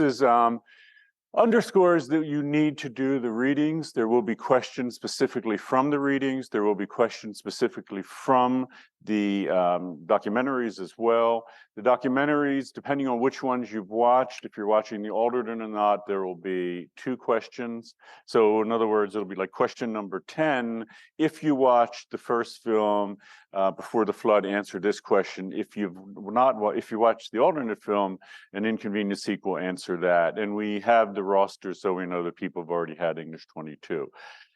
is underscores that you need to do the readings. There will be questions specifically from the readings. There will be questions specifically from the documentaries as well. The documentaries, depending on which ones you've watched, if you're watching the alternate or not, there will be 2 questions. So in other words, it'll be like question number 10. If you watched the first film before the flood, answer this question. If you watched the alternate film, An Inconvenient Sequel, answer that. And we have the roster so we know that people have already had English 22.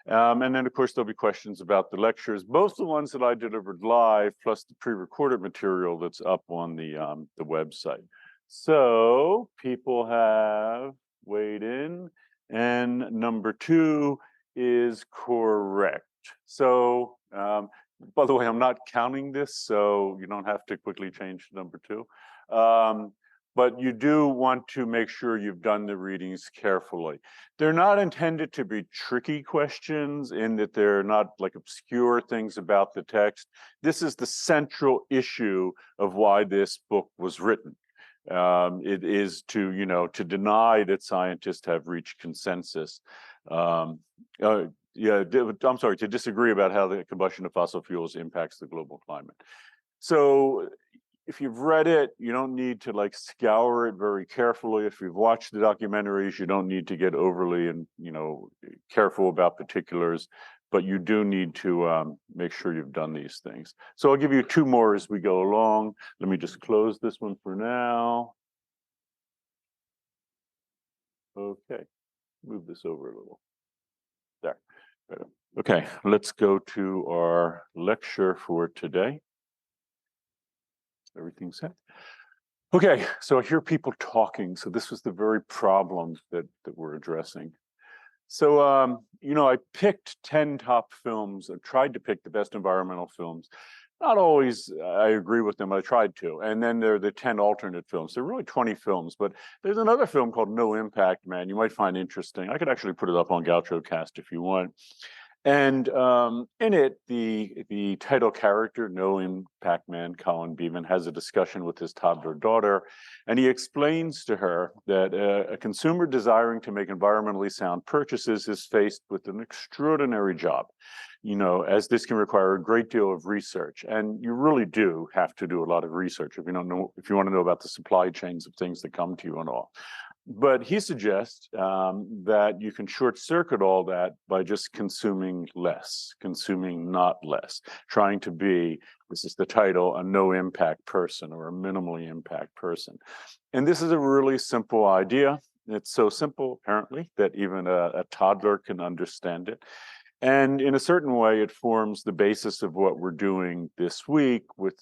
And then, of course, there'll be questions about the lectures, both the ones that I delivered live, plus the pre-recorded material that's up on the website. So people have weighed in, and number 2 is correct. So, by the way, I'm not counting this, so you don't have to quickly change to number 2. But you do want to make sure you've done the readings carefully. They're not intended to be tricky questions in that they're not like obscure things about the text. This is the central issue of why this book was written. It is to deny that scientists have reached consensus. I'm sorry, to disagree about how the combustion of fossil fuels impacts the global climate. So if you've read it, you don't need to like scour it very carefully. If you've watched the documentaries, you don't need to get overly careful about particulars, but you do need to make sure you've done these things. So I'll give you 2 more as we go along. Let me just close this one for now. Okay, move this over a little. There. Okay, let's go to our lecture for today. Everything's set. Okay, so I hear people talking. So this was the very problem that we're addressing. So, I picked 10 top films. I tried to pick the best environmental films. Not always I agree with them. I tried to. And then there are the 10 alternate films. There are really 20 films, but there's another film called No Impact Man you might find interesting. I could actually put it up on GauchoCast if you want. And in it, the title character, No Impact Man, Colin Beeman, has a discussion with his toddler daughter, and he explains to her that a consumer desiring to make environmentally sound purchases is faced with an extraordinary job, as this can require a great deal of research, and you really do have to do a lot of research if you want to know about the supply chains of things that come to you and all. But he suggests that you can short circuit all that by just consuming less, consuming not less, trying to be, this is the title, a no impact person or a minimally impact person. And this is a really simple idea. It's so simple, apparently, that even a toddler can understand it. And in a certain way, it forms the basis of what we're doing this week with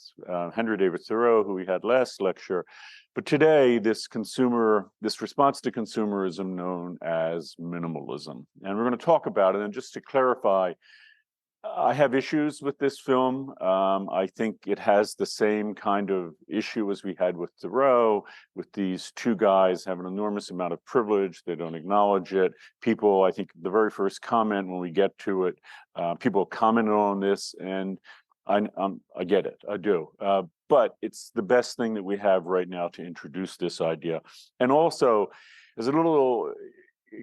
Henry David Thoreau, who we had last lecture. But today, this response to consumerism known as minimalism. And we're going to talk about it. And just to clarify, I have issues with this film. I think it has the same kind of issue as we had with Thoreau, with these 2 guys have an enormous amount of privilege. They don't acknowledge it. People, I think the very first comment when we get to it, people commented on this, and I get it, I do. But it's the best thing that we have right now to introduce this idea. And also, there's a little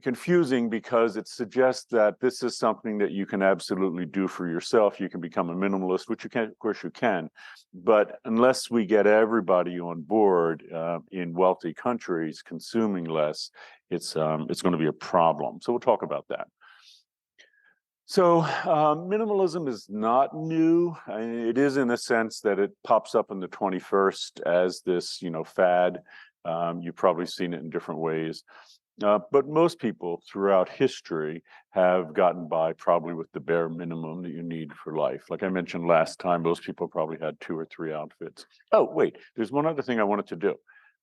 confusing because it suggests that this is something that you can absolutely do for yourself. You can become a minimalist, which you can, of course you can, but unless we get everybody on board in wealthy countries consuming less, it's going to be a problem. So we'll talk about that. So minimalism is not new. It is in a sense that it pops up in the 21st as this, fad. You've probably seen it in different ways. But most people throughout history have gotten by probably with the bare minimum that you need for life. Like I mentioned last time, most people probably had 2 or 3 outfits. Oh, wait, there's one other thing I wanted to do.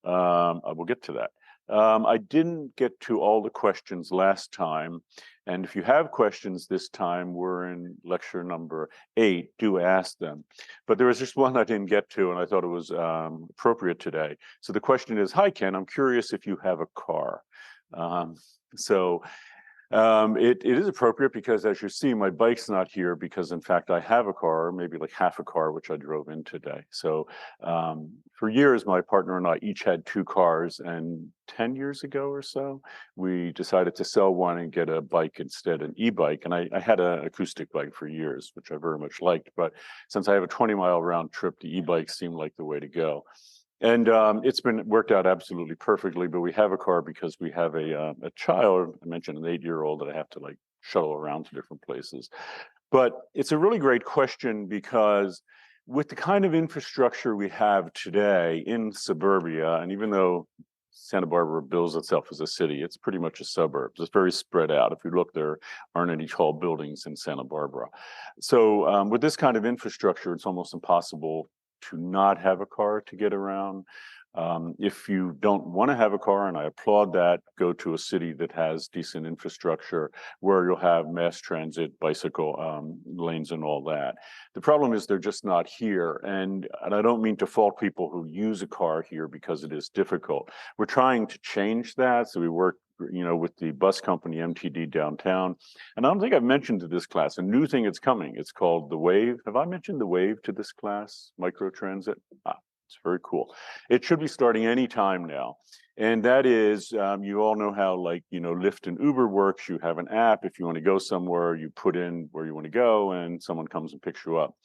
I will get to that. I didn't get to all the questions last time. And if you have questions this time, we're in lecture number 8, do ask them. But there was just one I didn't get to, and I thought it was appropriate today. So the question is, hi, Ken, I'm curious if you have a car. So It is appropriate because, as you see, my bike's not here because, in fact, I have a car, maybe like half a car, which I drove in today. So for years, my partner and I each had two cars, and 10 years ago or so, we decided to sell one and get a bike instead, an e-bike. And I had an acoustic bike for years, which I very much liked. But since I have a 20-mile round trip, the e-bike seemed like the way to go. And it's been worked out absolutely perfectly, but we have a car because we have a child. I mentioned an 8-year-old that I have to like shuttle around to different places. But it's a really great question because with the kind of infrastructure we have today in suburbia, and even though Santa Barbara bills itself as a city, it's pretty much a suburb. It's very spread out. If you look, there aren't any tall buildings in Santa Barbara. So with this kind of infrastructure, it's almost impossible to not have a car to get around. If you don't want to have a car, and I applaud that, go to a city that has decent infrastructure where you'll have mass transit, bicycle lanes and all that. The problem is they're just not here. And I don't mean to fault people who use a car here because it is difficult. We're trying to change that. So we work with the bus company MTD downtown. And I don't think I've mentioned to this class a new thing that's coming. It's called the Wave. Have I mentioned the Wave to this class? Microtransit. It's very cool. It should be starting any time now. And that is, you all know how Lyft and Uber works. You have an app. If you want to go somewhere, you put in where you want to go and someone comes and picks you up.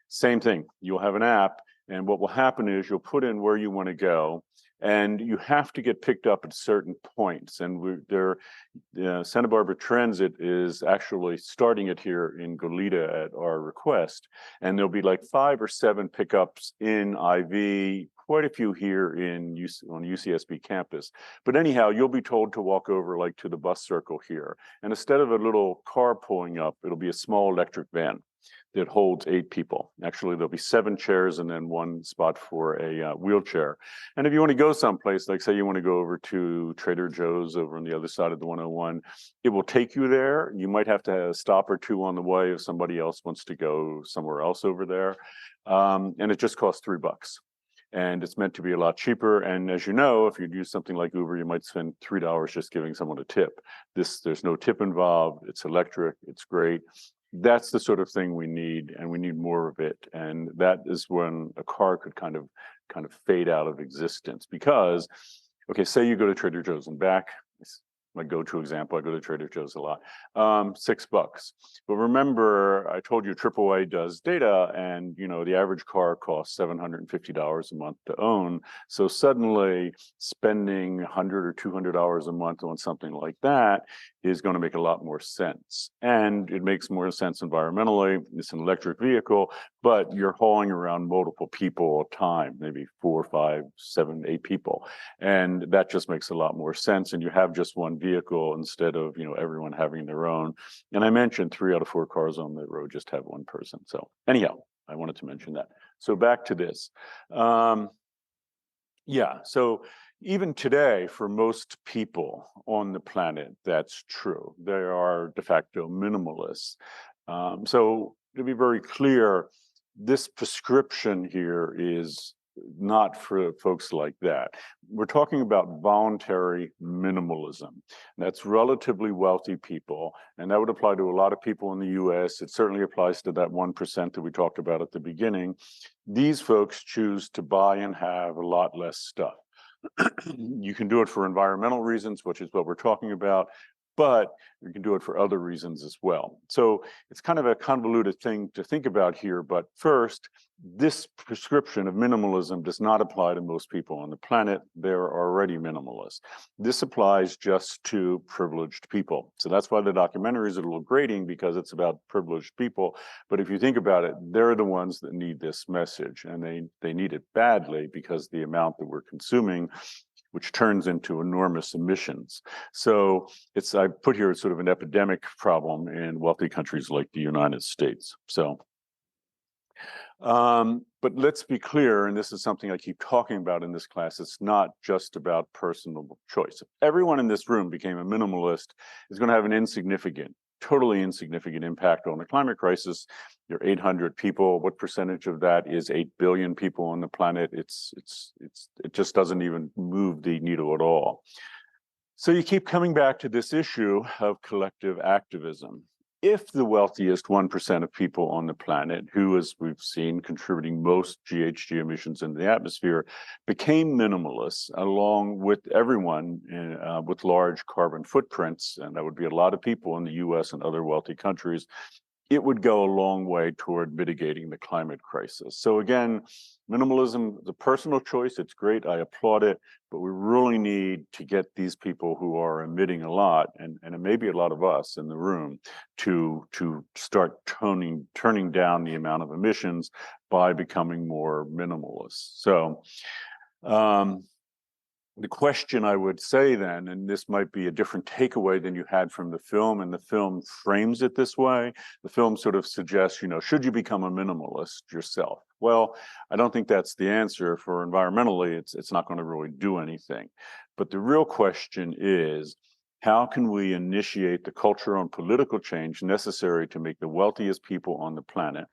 Same thing. You'll have an app. And what will happen is you'll put in where you want to go. And you have to get picked up at certain points. And Santa Barbara Transit is actually starting it here in Goleta at our request. And there'll be like 5 or 7 pickups in IV, quite a few here on UCSB campus. But anyhow, you'll be told to walk over like to the bus circle here. And instead of a little car pulling up, it'll be a small electric van that holds 8 people. Actually, there'll be 7 chairs and then 1 spot for a wheelchair. And if you want to go someplace, like say you want to go over to Trader Joe's over on the other side of the 101, it will take you there. You might have to have a stop or 2 on the way if somebody else wants to go somewhere else over there. And it just costs $3. And it's meant to be a lot cheaper. And as you know, if you do something like Uber, you might spend $3 just giving someone a tip. There's no tip involved. It's electric. It's great. That's the sort of thing we need, and we need more of it. And that is when a car could kind of fade out of existence. Because, okay, say you go to Trader Joe's and back. My go-to example, I go to Trader Joe's a lot. $6. But remember, I told you AAA does data, and the average car costs $750 a month to own. So suddenly, spending $100 or $200 a month on something like that is going to make a lot more sense. And it makes more sense environmentally. It's an electric vehicle, but you're hauling around multiple people at a time, maybe 4, 5, 7, 8 people. And that just makes a lot more sense. And you have just one vehicle instead of, everyone having their own. And I mentioned 3 out of 4 cars on the road just have one person. So anyhow, I wanted to mention that. So back to this. So even today, for most people on the planet, that's true. They are de facto minimalists. So to be very clear, this prescription here is not for folks like that. We're talking about voluntary minimalism. That's relatively wealthy people, and that would apply to a lot of people in the US. It certainly applies to that 1% that we talked about at the beginning. These folks choose to buy and have a lot less stuff. You can do it for environmental reasons, which is what we're talking about, but you can do it for other reasons as well. So it's kind of a convoluted thing to think about here. But first, this prescription of minimalism does not apply to most people on the planet. They're already minimalist. This applies just to privileged people. So that's why the documentary is a little grating, because it's about privileged people. But if you think about it, they're the ones that need this message, and they need it badly because the amount that we're consuming, which turns into enormous emissions. So I put here sort of an epidemic problem in wealthy countries like the United States. So, but let's be clear, and this is something I keep talking about in this class, it's not just about personal choice. If everyone in this room became a minimalist, it's going to have an totally insignificant impact on the climate crisis. You're 800 people. What percentage of that is 8 billion people on the planet? It just doesn't even move the needle at all. So you keep coming back to this issue of collective activism. If the wealthiest 1% of people on the planet, who, as we've seen, contributing most GHG emissions into the atmosphere, became minimalists, along with everyone with large carbon footprints, and that would be a lot of people in the US and other wealthy countries, it would go a long way toward mitigating the climate crisis. So again, minimalism is a personal choice. It's great. I applaud it. But we really need to get these people who are emitting a lot, and it may be a lot of us in the room, to start turning down the amount of emissions by becoming more minimalist. So the question I would say then, and this might be a different takeaway than you had from the film, and the film frames it this way. The film sort of suggests, should you become a minimalist yourself? Well, I don't think that's the answer. For environmentally, it's not going to really do anything. But the real question is, how can we initiate the cultural and political change necessary to make the wealthiest people on the planet,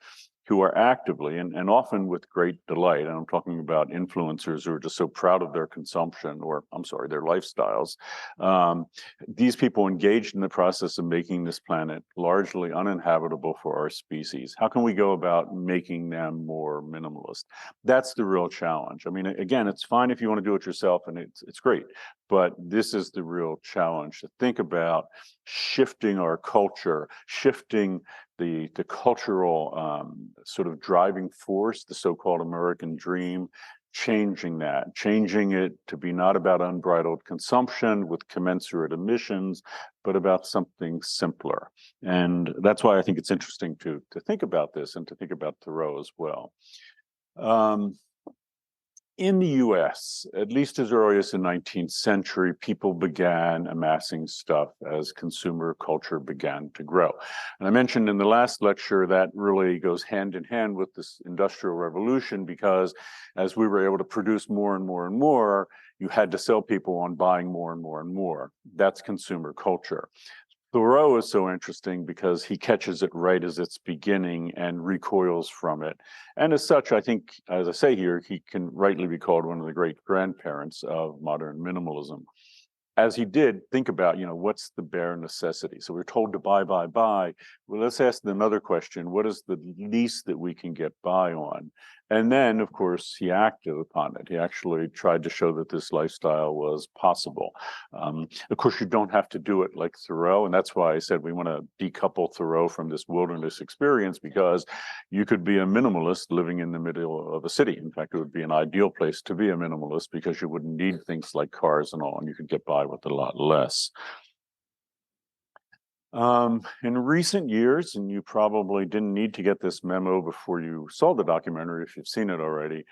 who are actively and often with great delight, and I'm talking about influencers who are just so proud of their consumption, or I'm sorry, their lifestyles. These people engaged in the process of making this planet largely uninhabitable for our species. How can we go about making them more minimalist? That's the real challenge. I mean, again, it's fine if you want to do it yourself, and it's great, but this is the real challenge, to think about shifting our culture, shifting the cultural sort of driving force, the so-called American dream, changing it to be not about unbridled consumption with commensurate emissions, but about something simpler. And that's why I think it's interesting to think about this, and to think about Thoreau as well. In the US, at least as early as the 19th century, people began amassing stuff as consumer culture began to grow. And I mentioned in the last lecture that really goes hand in hand with this Industrial Revolution, because as we were able to produce more and more and more, you had to sell people on buying more and more and more. That's consumer culture. Thoreau is so interesting because he catches it right as it's beginning and recoils from it. And as such, I think, as I say here, he can rightly be called one of the great grandparents of modern minimalism. As he did think about, what's the bare necessity? So we're told to buy. Well, let's ask another question. What is the least that we can get by on? And then, of course, he acted upon it. He actually tried to show that this lifestyle was possible. Of course, you don't have to do it like Thoreau. And that's why I said we want to decouple Thoreau from this wilderness experience, because you could be a minimalist living in the middle of a city. In fact, it would be an ideal place to be a minimalist, because you wouldn't need things like cars and all, and you could get by with a lot less. In recent years, and you probably didn't need to get this memo before you saw the documentary if you've seen it already,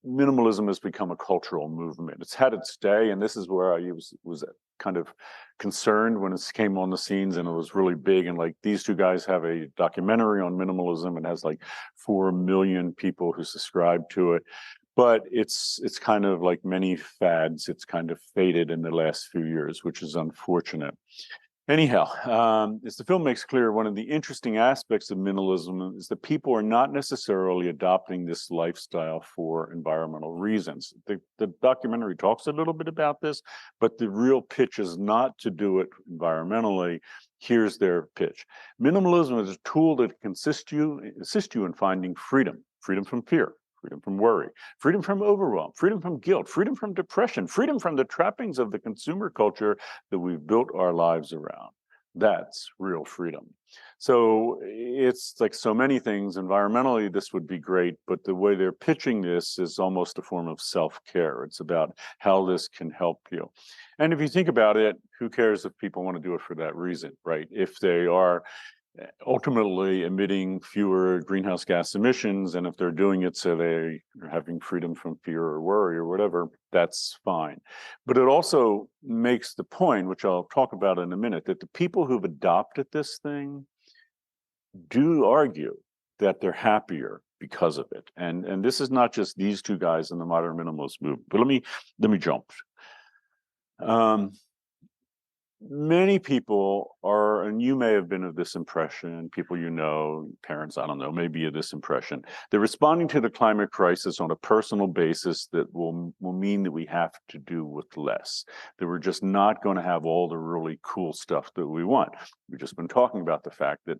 minimalism has become a cultural movement. It's had its day, and this is where I was kind of concerned when it came on the scenes and it was really big. And like, these two guys have a documentary on minimalism and has like 4 million people who subscribe to it. But it's kind of like many fads, it's kind of faded in the last few years, which is unfortunate. Anyhow, as the film makes clear, one of the interesting aspects of minimalism is that people are not necessarily adopting this lifestyle for environmental reasons. The documentary talks a little bit about this, but the real pitch is not to do it environmentally. Here's their pitch. Minimalism is a tool that can assist you in finding freedom from fear, freedom from worry, freedom from overwhelm, freedom from guilt, freedom from depression, freedom from the trappings of the consumer culture that we've built our lives around. That's real freedom. So it's like so many things. Environmentally, this would be great, but the way they're pitching this is almost a form of self-care. It's about how this can help you. And if you think about it, who cares if people want to do it for that reason, right? If they are ultimately emitting fewer greenhouse gas emissions, and if they're doing it so they are having freedom from fear or worry or whatever, that's fine. But it also makes the point, which I'll talk about in a minute, that the people who've adopted this thing do argue that they're happier because of it. And this is not just these two guys in the modern minimalist movement. But let me jump. many people are, and you may have been of this impression, people you know, parents, I don't know, maybe of this impression. They're responding to the climate crisis on a personal basis that will mean that we have to do with less, that we're just not going to have all the really cool stuff that we want. We've just been talking about the fact that,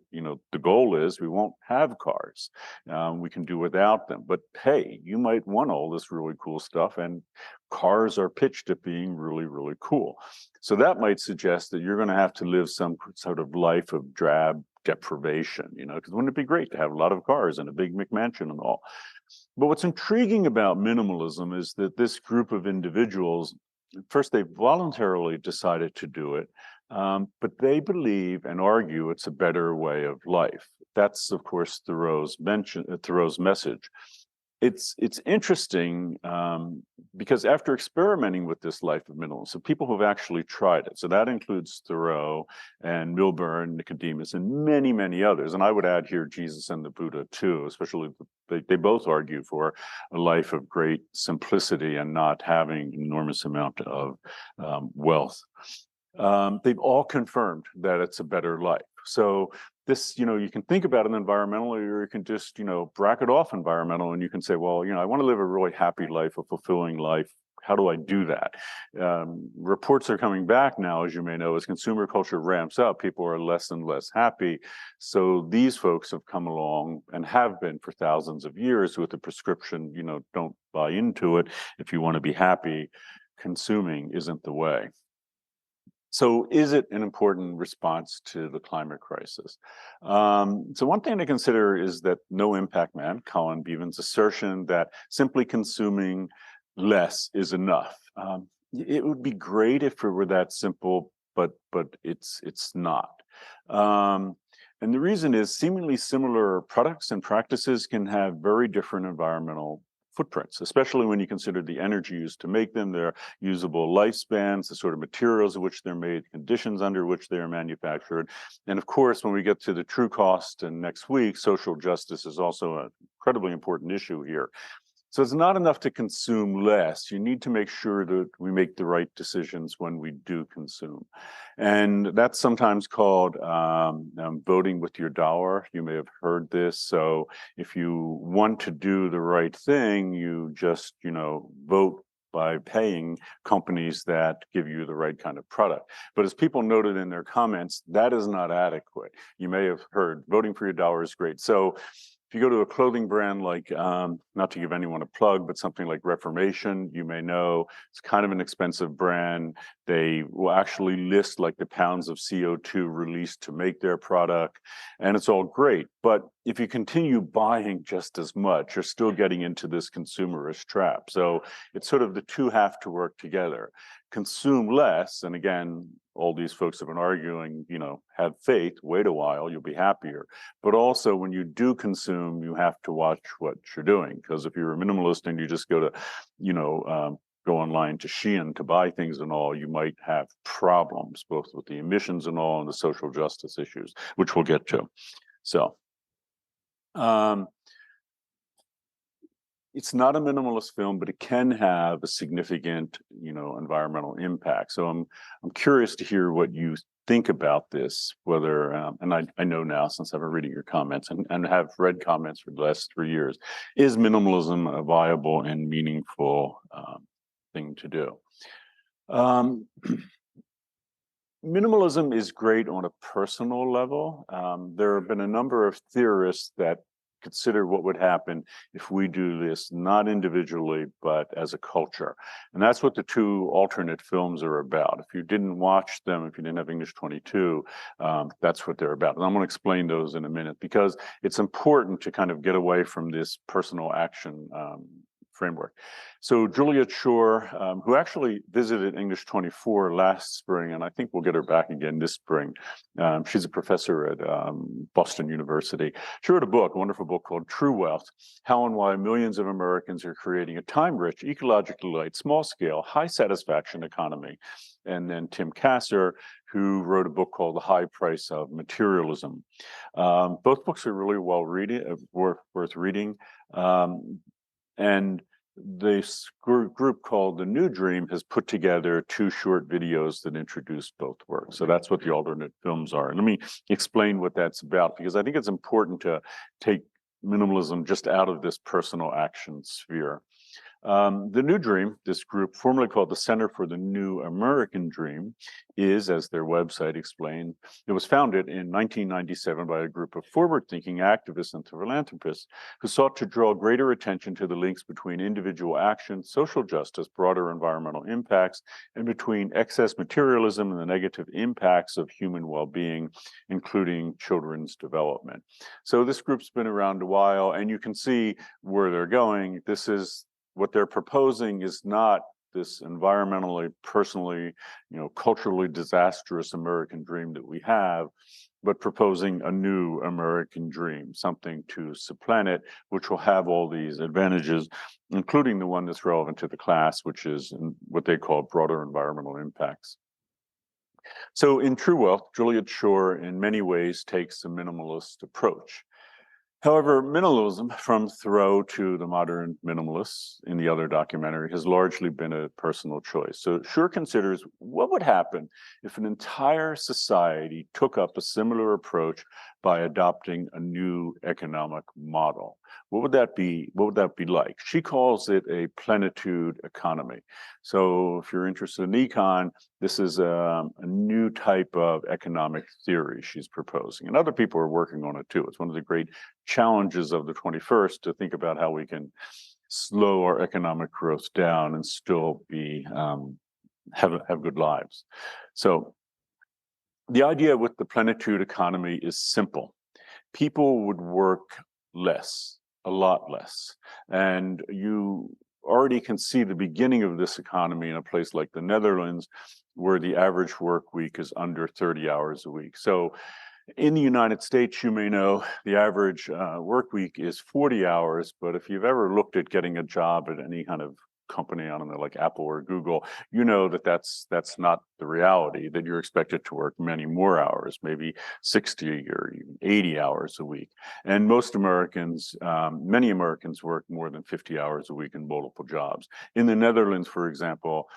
the goal is we won't have cars. We can do without them. But hey, you might want all this really cool stuff, and cars are pitched at being really, really cool. So that might suggest that you're going to have to live some sort of life of drab deprivation, because wouldn't it be great to have a lot of cars and a big McMansion and all? But what's intriguing about minimalism is that this group of individuals, first, they voluntarily decided to do it, but they believe and argue it's a better way of life. That's, of course, Thoreau's message. It's interesting because after experimenting with this life of minimalism, so people who've actually tried it, so that includes Thoreau and Milburn, Nicodemus, and many, many others. And I would add here Jesus and the Buddha too, especially they both argue for a life of great simplicity and not having an enormous amount of wealth. They've all confirmed that it's a better life. So this, you can think about it environmentally, or you can just, bracket off environmental, and you can say, well, I want to live a really happy life, a fulfilling life. How do I do that? Reports are coming back now, as you may know, as consumer culture ramps up, people are less and less happy. So these folks have come along and have been for thousands of years with the prescription, don't buy into it. If you want to be happy, consuming isn't the way. So is it an important response to the climate crisis? So one thing to consider is that no impact man, Colin Beavan's assertion that simply consuming less is enough. It would be great if it were that simple, but it's not. And the reason is seemingly similar products and practices can have very different environmental footprints, especially when you consider the energy used to make them, their usable lifespans, the sort of materials of which they're made, conditions under which they are manufactured. And of course, when we get to the true cost and next week, social justice is also an incredibly important issue here. So it's not enough to consume less. You need to make sure that we make the right decisions when we do consume. And that's sometimes called voting with your dollar. You may have heard this. So if you want to do the right thing, you just, vote by paying companies that give you the right kind of product. But as people noted in their comments, that is not adequate. You may have heard voting for your dollar is great. So if you go to a clothing brand like, not to give anyone a plug, but something like Reformation, you may know it's kind of an expensive brand. They will actually list like the pounds of CO2 released to make their product, and it's all great. But if you continue buying just as much, you're still getting into this consumerist trap. So it's sort of the two have to work together. Consume less, and again, all these folks have been arguing, have faith, wait a while, you'll be happier. But also when you do consume, you have to watch what you're doing. Because if you're a minimalist and you just go to, go online to Shein to buy things and all, you might have problems, both with the emissions and all and the social justice issues, which we'll get to. So it's not a minimalist film, but it can have a significant, environmental impact. So I'm curious to hear what you think about this, whether, and I know now since I've been reading your comments and have read comments for the last 3 years, is minimalism a viable and meaningful thing to do? Minimalism is great on a personal level. There have been a number of theorists that consider what would happen if we do this not individually but as a culture, and that's what the two alternate films are about. If you didn't watch them, if you didn't have English 22, that's what they're about, and I'm going to explain those in a minute because it's important to kind of get away from this personal action framework. So Juliet Shore, who actually visited English 24 last spring, and I think we'll get her back again this spring. She's a professor at Boston University. She wrote a book, a wonderful book called True Wealth, How and Why Millions of Americans Are Creating a Time-Rich, Ecologically Light, Small-Scale, High-Satisfaction Economy. And then Tim Kasser, who wrote a book called The High Price of Materialism. Both books are really worth reading. And this group called The New Dream has put together two short videos that introduce both works. So that's what the alternate films are. And let me explain what that's about, because I think it's important to take minimalism just out of this personal action sphere. The New Dream, this group, formerly called the Center for the New American Dream, is, as their website explained, it was founded in 1997 by a group of forward-thinking activists and philanthropists who sought to draw greater attention to the links between individual action, social justice, broader environmental impacts, and between excess materialism and the negative impacts of human well-being, including children's development. So this group's been around a while, and you can see where they're going. What they're proposing is not this environmentally, personally, culturally disastrous American dream that we have, but proposing a new American dream, something to supplant it, which will have all these advantages, including the one that's relevant to the class, which is what they call broader environmental impacts. So in True Wealth, Juliet Schor in many ways takes a minimalist approach. However, minimalism, from Thoreau to the modern minimalists in the other documentary, has largely been a personal choice. So Schur considers what would happen if an entire society took up a similar approach by adopting a new economic model. What would that be? What would that be like? She calls it a plenitude economy. So if you're interested in econ, this is a new type of economic theory she's proposing. And other people are working on it too. It's one of the great challenges of the 21st to think about how we can slow our economic growth down and still be have good lives. So the idea with the plenitude economy is simple. People would work less, a lot less. And you already can see the beginning of this economy in a place like the Netherlands, where the average work week is under 30 hours a week. So in the United States, you may know the average work week is 40 hours, but if you've ever looked at getting a job at any kind of company, I don't know, like Apple or Google, you know that that's not the reality, that you're expected to work many more hours, maybe 60 or even 80 hours a week. And most Americans, many Americans work more than 50 hours a week in multiple jobs. In the Netherlands, for example,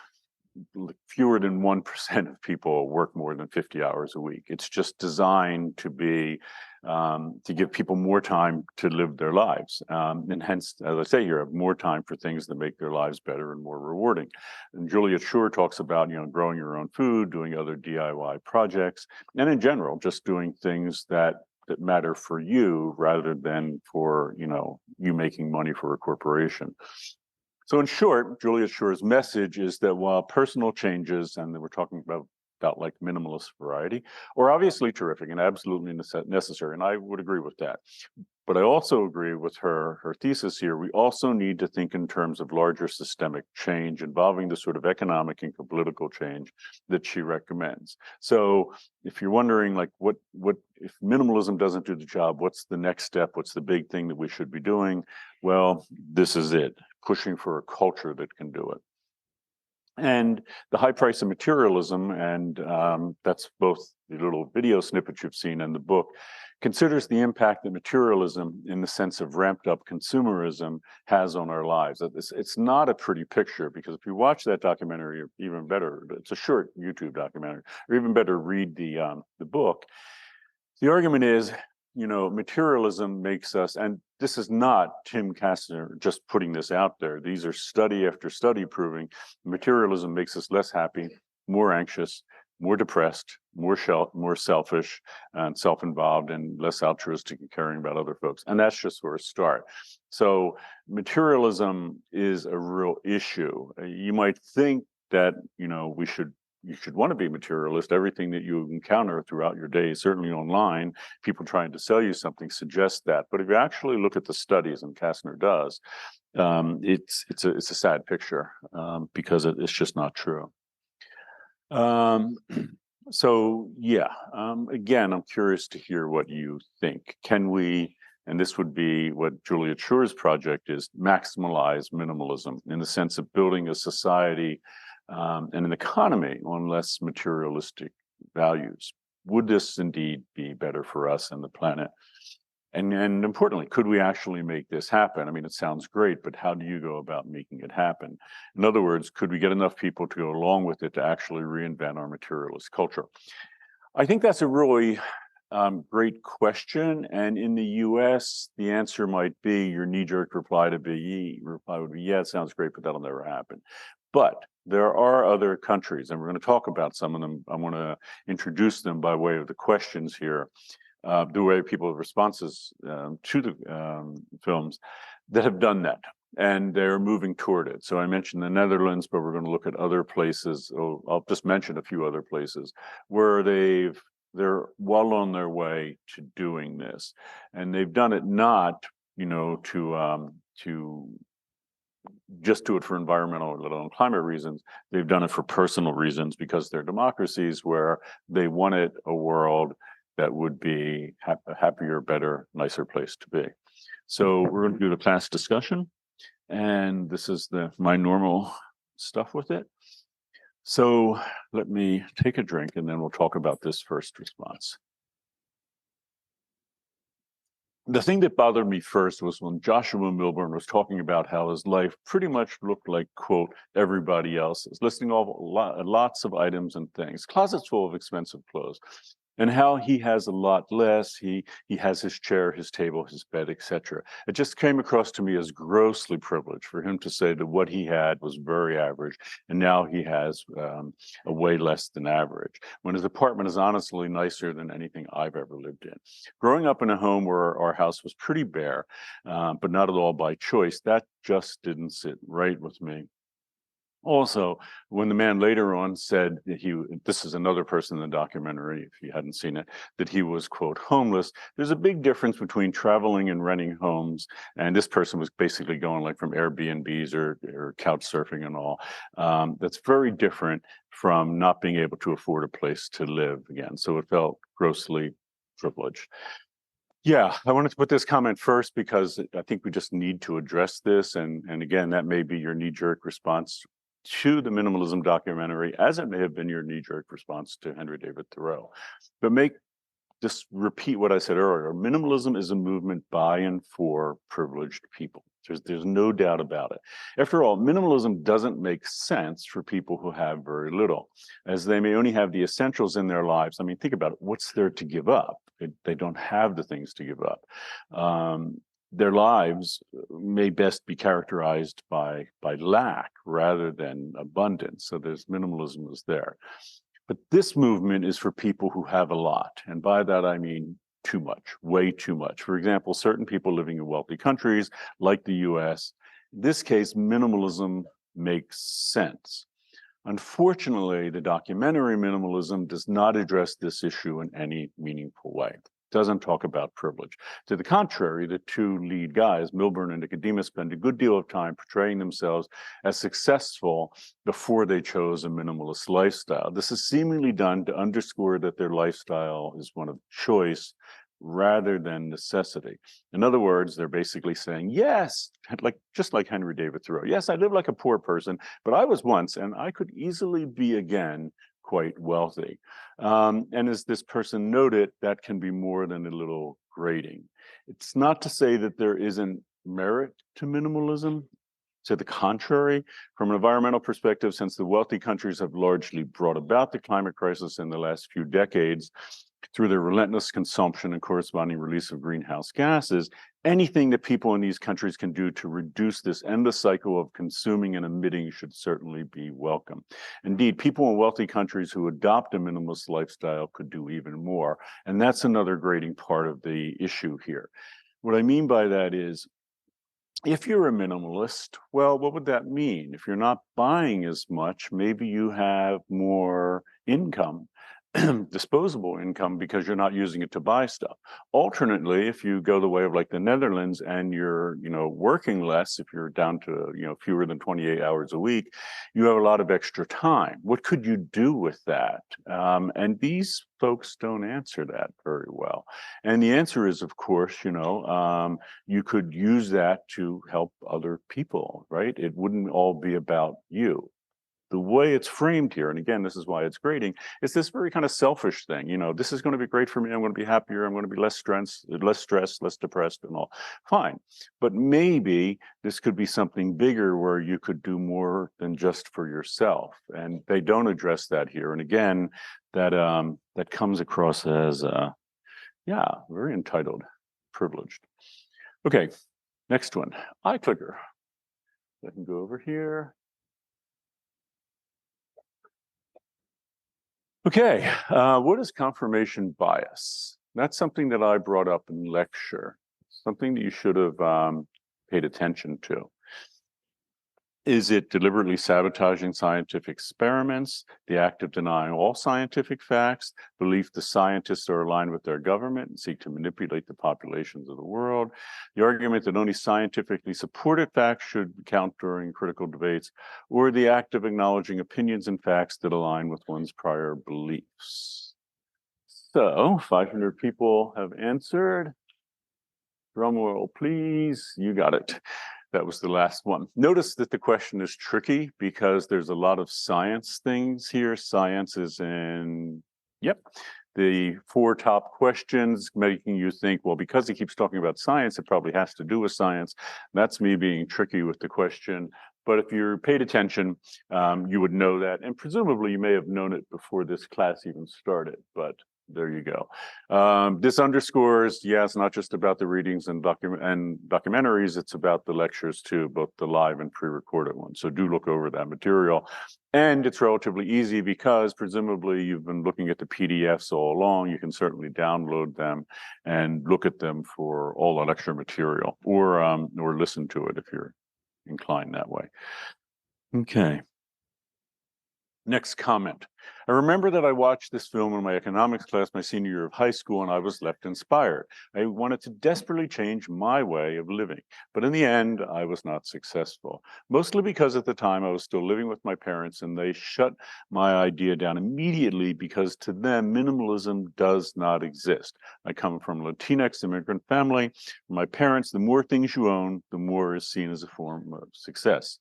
fewer than 1% of people work more than 50 hours a week. It's just designed to be to give people more time to live their lives. And hence, as I say here, have more time for things that make their lives better and more rewarding. And Juliet Schor talks about, growing your own food, doing other DIY projects, and in general, just doing things that matter for you rather than for, you making money for a corporation. So in short, Juliet Schor's message is that while personal changes, and we're talking about like minimalist variety, are obviously terrific and absolutely necessary, and I would agree with that. But I also agree with her thesis here. We also need to think in terms of larger systemic change involving the sort of economic and political change that she recommends. So if you're wondering, like, what if minimalism doesn't do the job, what's the next step? What's the big thing that we should be doing? Well, this is it, pushing for a culture that can do it. And the high price of materialism, and that's both the little video snippet you've seen in the book, considers the impact that materialism, in the sense of ramped up consumerism, has on our lives. It's not a pretty picture, because if you watch that documentary, or even better, it's a short YouTube documentary, or even better, read the book. The argument is, materialism makes us, and this is not Tim Kastner just putting this out there. These are study after study proving materialism makes us less happy, more anxious, more depressed, more selfish and self-involved, and less altruistic and caring about other folks. And that's just for a start. So materialism is a real issue. You might think that, you should want to be materialist. Everything that you encounter throughout your day, certainly online, people trying to sell you something suggest that. But if you actually look at the studies, and Kastner does, it's a sad picture, because it's just not true. So yeah, again, I'm curious to hear what you think. Can we, and this would be what Juliet Schor's project is, maximalize minimalism in the sense of building a society and an economy on less materialistic values? Would this indeed be better for us and the planet? And importantly, could we actually make this happen? I mean, it sounds great, but how do you go about making it happen? In other words, could we get enough people to go along with it to actually reinvent our materialist culture? I think that's a really great question. And in the US, the answer might be your knee-jerk reply would be, yeah, it sounds great, but that'll never happen. But there are other countries, and we're going to talk about some of them. I want to introduce them by way of the questions here, the way people's responses to the films that have done that. And they're moving toward it. So I mentioned the Netherlands, but we're going to look at other places. Oh, I'll just mention a few other places where they're well on their way to doing this, and they've done it not, to just do it for environmental, let alone climate reasons. They've done it for personal reasons because they're democracies where they wanted a world that would be a happier, better, nicer place to be. So we're going to do the class discussion, and this is my normal stuff with it. So let me take a drink and then we'll talk about this first response. The thing that bothered me first was when Joshua Milburn was talking about how his life pretty much looked like, quote, everybody else's, listing off lots of items and things, closets full of expensive clothes, and how he has a lot less. He has his chair, his table, his bed, etc. It just came across to me as grossly privileged for him to say that what he had was very average, and now he has a way less than average, when his apartment is honestly nicer than anything I've ever lived in. Growing up in a home where our house was pretty bare, but not at all by choice, that just didn't sit right with me. Also, when the man later on said that this is another person in the documentary, if you hadn't seen it, that he was, quote, homeless, there's a big difference between traveling and renting homes. And this person was basically going like from Airbnbs or couch surfing and all. That's very different from not being able to afford a place to live again. So it felt grossly privileged. Yeah, I wanted to put this comment first because I think we just need to address this. And again, that may be your knee-jerk response to the minimalism documentary, as it may have been your knee-jerk response to Henry David Thoreau. But just repeat what I said earlier. Minimalism is a movement by and for privileged people. There's no doubt about it. After all, minimalism doesn't make sense for people who have very little, as they may only have the essentials in their lives. I mean, think about it. What's there to give up? They don't have the things to give up. Their lives may best be characterized by lack rather than abundance. So there's minimalism is there. But this movement is for people who have a lot. And by that, I mean too much, way too much. For example, certain people living in wealthy countries like the US, in this case, minimalism makes sense. Unfortunately, the documentary Minimalism does not address this issue in any meaningful way. It doesn't talk about privilege. To the contrary, the two lead guys, Milburn and Nicodemus, spend a good deal of time portraying themselves as successful before they chose a minimalist lifestyle. This is seemingly done to underscore that their lifestyle is one of choice rather than necessity. In other words, they're basically saying, yes, just like Henry David Thoreau, yes, I live like a poor person, but I was once, and I could easily be again quite wealthy. And as this person noted, that can be more than a little grating. It's not to say that there isn't merit to minimalism. To the contrary, from an environmental perspective, since the wealthy countries have largely brought about the climate crisis in the last few decades, through their relentless consumption and corresponding release of greenhouse gases, anything that people in these countries can do to reduce this endless cycle of consuming and emitting should certainly be welcome. Indeed, people in wealthy countries who adopt a minimalist lifestyle could do even more. And that's another grating part of the issue here. What I mean by that is, if you're a minimalist, well, what would that mean? If you're not buying as much, maybe you have more income, disposable income, because you're not using it to buy stuff. Alternately, if you go the way of like the Netherlands and you're, working less, if you're down to, fewer than 28 hours a week, you have a lot of extra time. What could you do with that? And these folks don't answer that very well. And the answer is, of course, you could use that to help other people, right? It wouldn't all be about you. the way it's framed here, and again, this is why it's grading, it's this very kind of selfish thing. This is going to be great for me. I'm going to be happier. I'm going to be less stressed, less depressed, and all. Fine. But maybe this could be something bigger where you could do more than just for yourself. And they don't address that here. And again, that comes across as very entitled, privileged. Okay, next one, iClicker. I can go over here. Okay, what is confirmation bias? That's something that I brought up in lecture, something that you should have paid attention to. Is it deliberately sabotaging scientific experiments, the act of denying all scientific facts, belief the scientists are aligned with their government and seek to manipulate the populations of the world, the argument that only scientifically supported facts should count during critical debates, or the act of acknowledging opinions and facts that align with one's prior beliefs? So 500 people have answered. Drum roll, please. You got it. That was the last one. Notice that the question is tricky because there's a lot of science things here. Science is in, the 4 top questions, making you think, well, because he keeps talking about science, it probably has to do with science. That's me being tricky with the question. But if you paid attention, you would know that. And presumably you may have known it before this class even started, but there you go. This underscores, it's not just about the readings and documentaries, it's about the lectures too, both the live and pre-recorded ones. So do look over that material. And it's relatively easy because presumably you've been looking at the PDFs all along. You can certainly download them and look at them for all the lecture material, or listen to it if you're inclined that way. Okay. Next comment. I remember that I watched this film in my economics class my senior year of high school, and I was left inspired. I wanted to desperately change my way of living, but in the end, I was not successful. Mostly because at the time I was still living with my parents, and they shut my idea down immediately because to them, minimalism does not exist. I come from a Latinx immigrant family. For my parents, the more things you own, the more is seen as a form of success.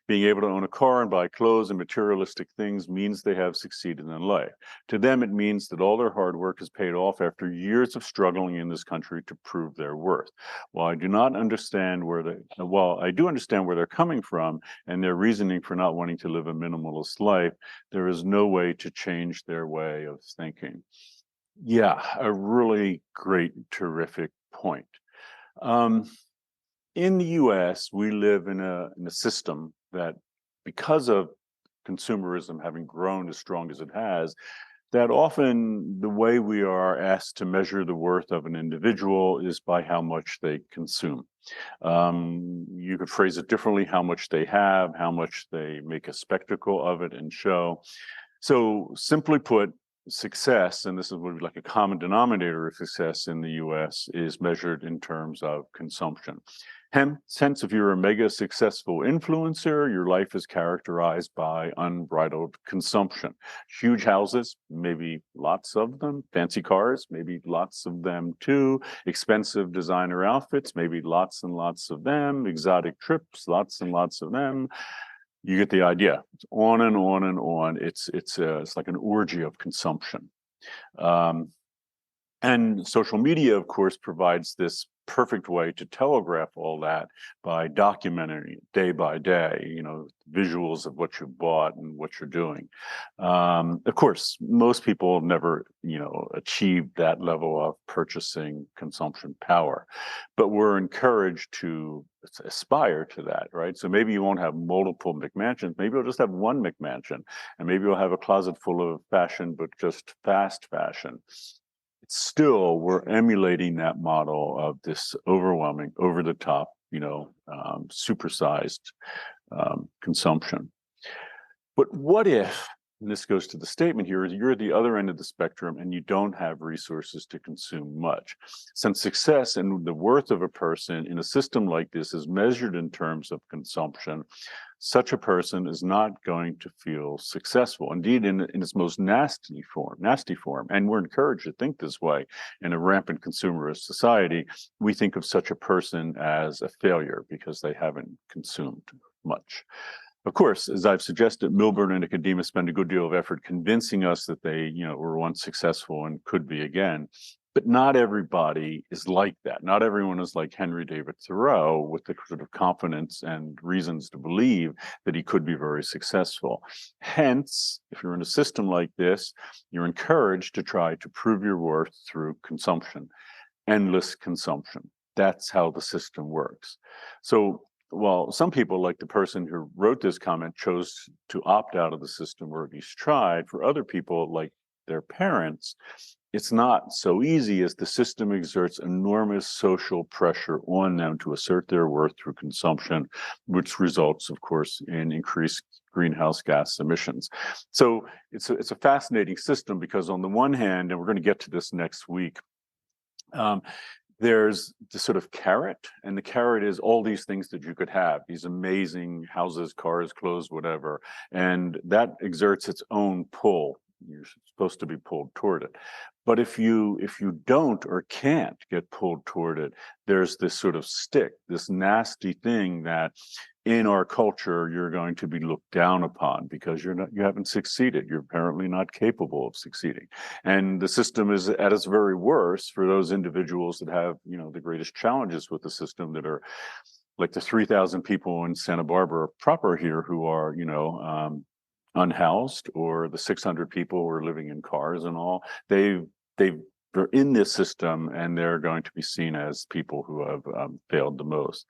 Being able to own a car and buy clothes and materialistic things means they have succeeded in life. To them, it means that all their hard work is paid off after years of struggling in this country to prove their worth. While I do understand where they're coming from and their reasoning for not wanting to live a minimalist life, there is no way to change their way of thinking. Yeah, a really great, terrific point. In the US, we live in a system that, because of consumerism having grown as strong as it has, that often the way we are asked to measure the worth of an individual is by how much they consume. You could phrase it differently: how much they have, how much they make a spectacle of it and show. So simply put, success, and this is what would be like a common denominator of success in the US, is measured in terms of consumption. Hence, if you're a mega successful influencer, your life is characterized by unbridled consumption. Huge houses, maybe lots of them. Fancy cars, maybe lots of them too. Expensive designer outfits, maybe lots and lots of them. Exotic trips, lots and lots of them. You get the idea. It's on and on and on. It's like an orgy of consumption. And social media, of course, provides this perfect way to telegraph all that by documenting it day by day, visuals of what you bought and what you're doing. Of course, most people never, achieve that level of purchasing consumption power, but we're encouraged to aspire to that, right? So maybe you won't have multiple McMansions. Maybe you'll just have one McMansion, and maybe you'll have a closet full of fashion, but just fast fashion. Still, we're emulating that model of this overwhelming, over-the-top, supersized consumption. But what if, and this goes to the statement here, is you're at the other end of the spectrum and you don't have resources to consume much? Since success and the worth of a person in a system like this is measured in terms of consumption, such a person is not going to feel successful. Indeed, in its most nasty form, and we're encouraged to think this way in a rampant consumerist society, we think of such a person as a failure because they haven't consumed much. Of course, as I've suggested, Milburn and Nicodemus spend a good deal of effort convincing us that they, were once successful and could be again. But not everybody is like that. Not everyone is like Henry David Thoreau with the sort of confidence and reasons to believe that he could be very successful. Hence, if you're in a system like this, you're encouraged to try to prove your worth through consumption, endless consumption. That's how the system works. So while some people, like the person who wrote this comment, chose to opt out of the system or at least tried, for other people, like their parents, it's not so easy, as the system exerts enormous social pressure on them to assert their worth through consumption, which results, of course, in increased greenhouse gas emissions. So it's a fascinating system, because on the one hand, and we're going to get to this next week, there's the sort of carrot, and the carrot is all these things that you could have, these amazing houses, cars, clothes, whatever, and that exerts its own pull. You're supposed to be pulled toward it. But if you don't or can't get pulled toward it, there's this sort of stick, this nasty thing that in our culture you're going to be looked down upon because you haven't succeeded. You're apparently not capable of succeeding. And the system is at its very worst for those individuals that have, the greatest challenges with the system, that are like the 3,000 people in Santa Barbara proper here who are, unhoused, or the 600 people who are living in cars and all. They're in this system, and they're going to be seen as people who have failed the most.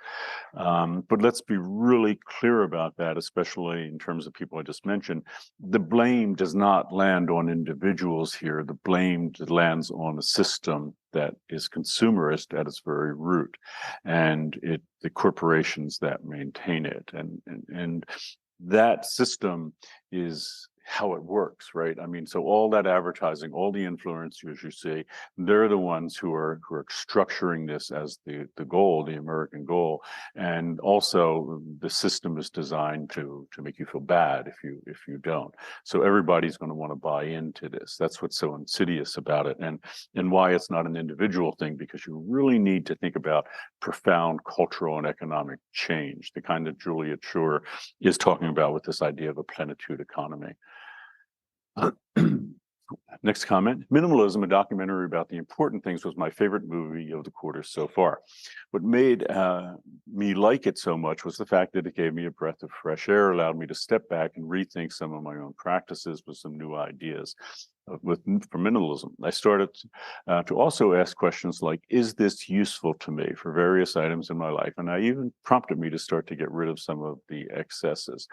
But let's be really clear about that, especially in terms of people I just mentioned. The blame does not land on individuals here. The blame lands on a system that is consumerist at its very root, and the corporations that maintain it, and that system is how it works, right? I mean, so all that advertising, all the influencers you see, they're the ones who are structuring this as the goal, the American goal. And also the system is designed to make you feel bad if you don't. So everybody's going to want to buy into this. That's what's so insidious about it, and why it's not an individual thing, because you really need to think about profound cultural and economic change, the kind that Juliet Schur is talking about with this idea of a plenitude economy. Next comment. Minimalism, a documentary about the important things, was my favorite movie of the quarter so far. What made me like it so much was the fact that it gave me a breath of fresh air, allowed me to step back and rethink some of my own practices with some new ideas for minimalism. I started to also ask questions like, is this useful to me for various items in my life? And I even prompted me to start to get rid of some of the excesses.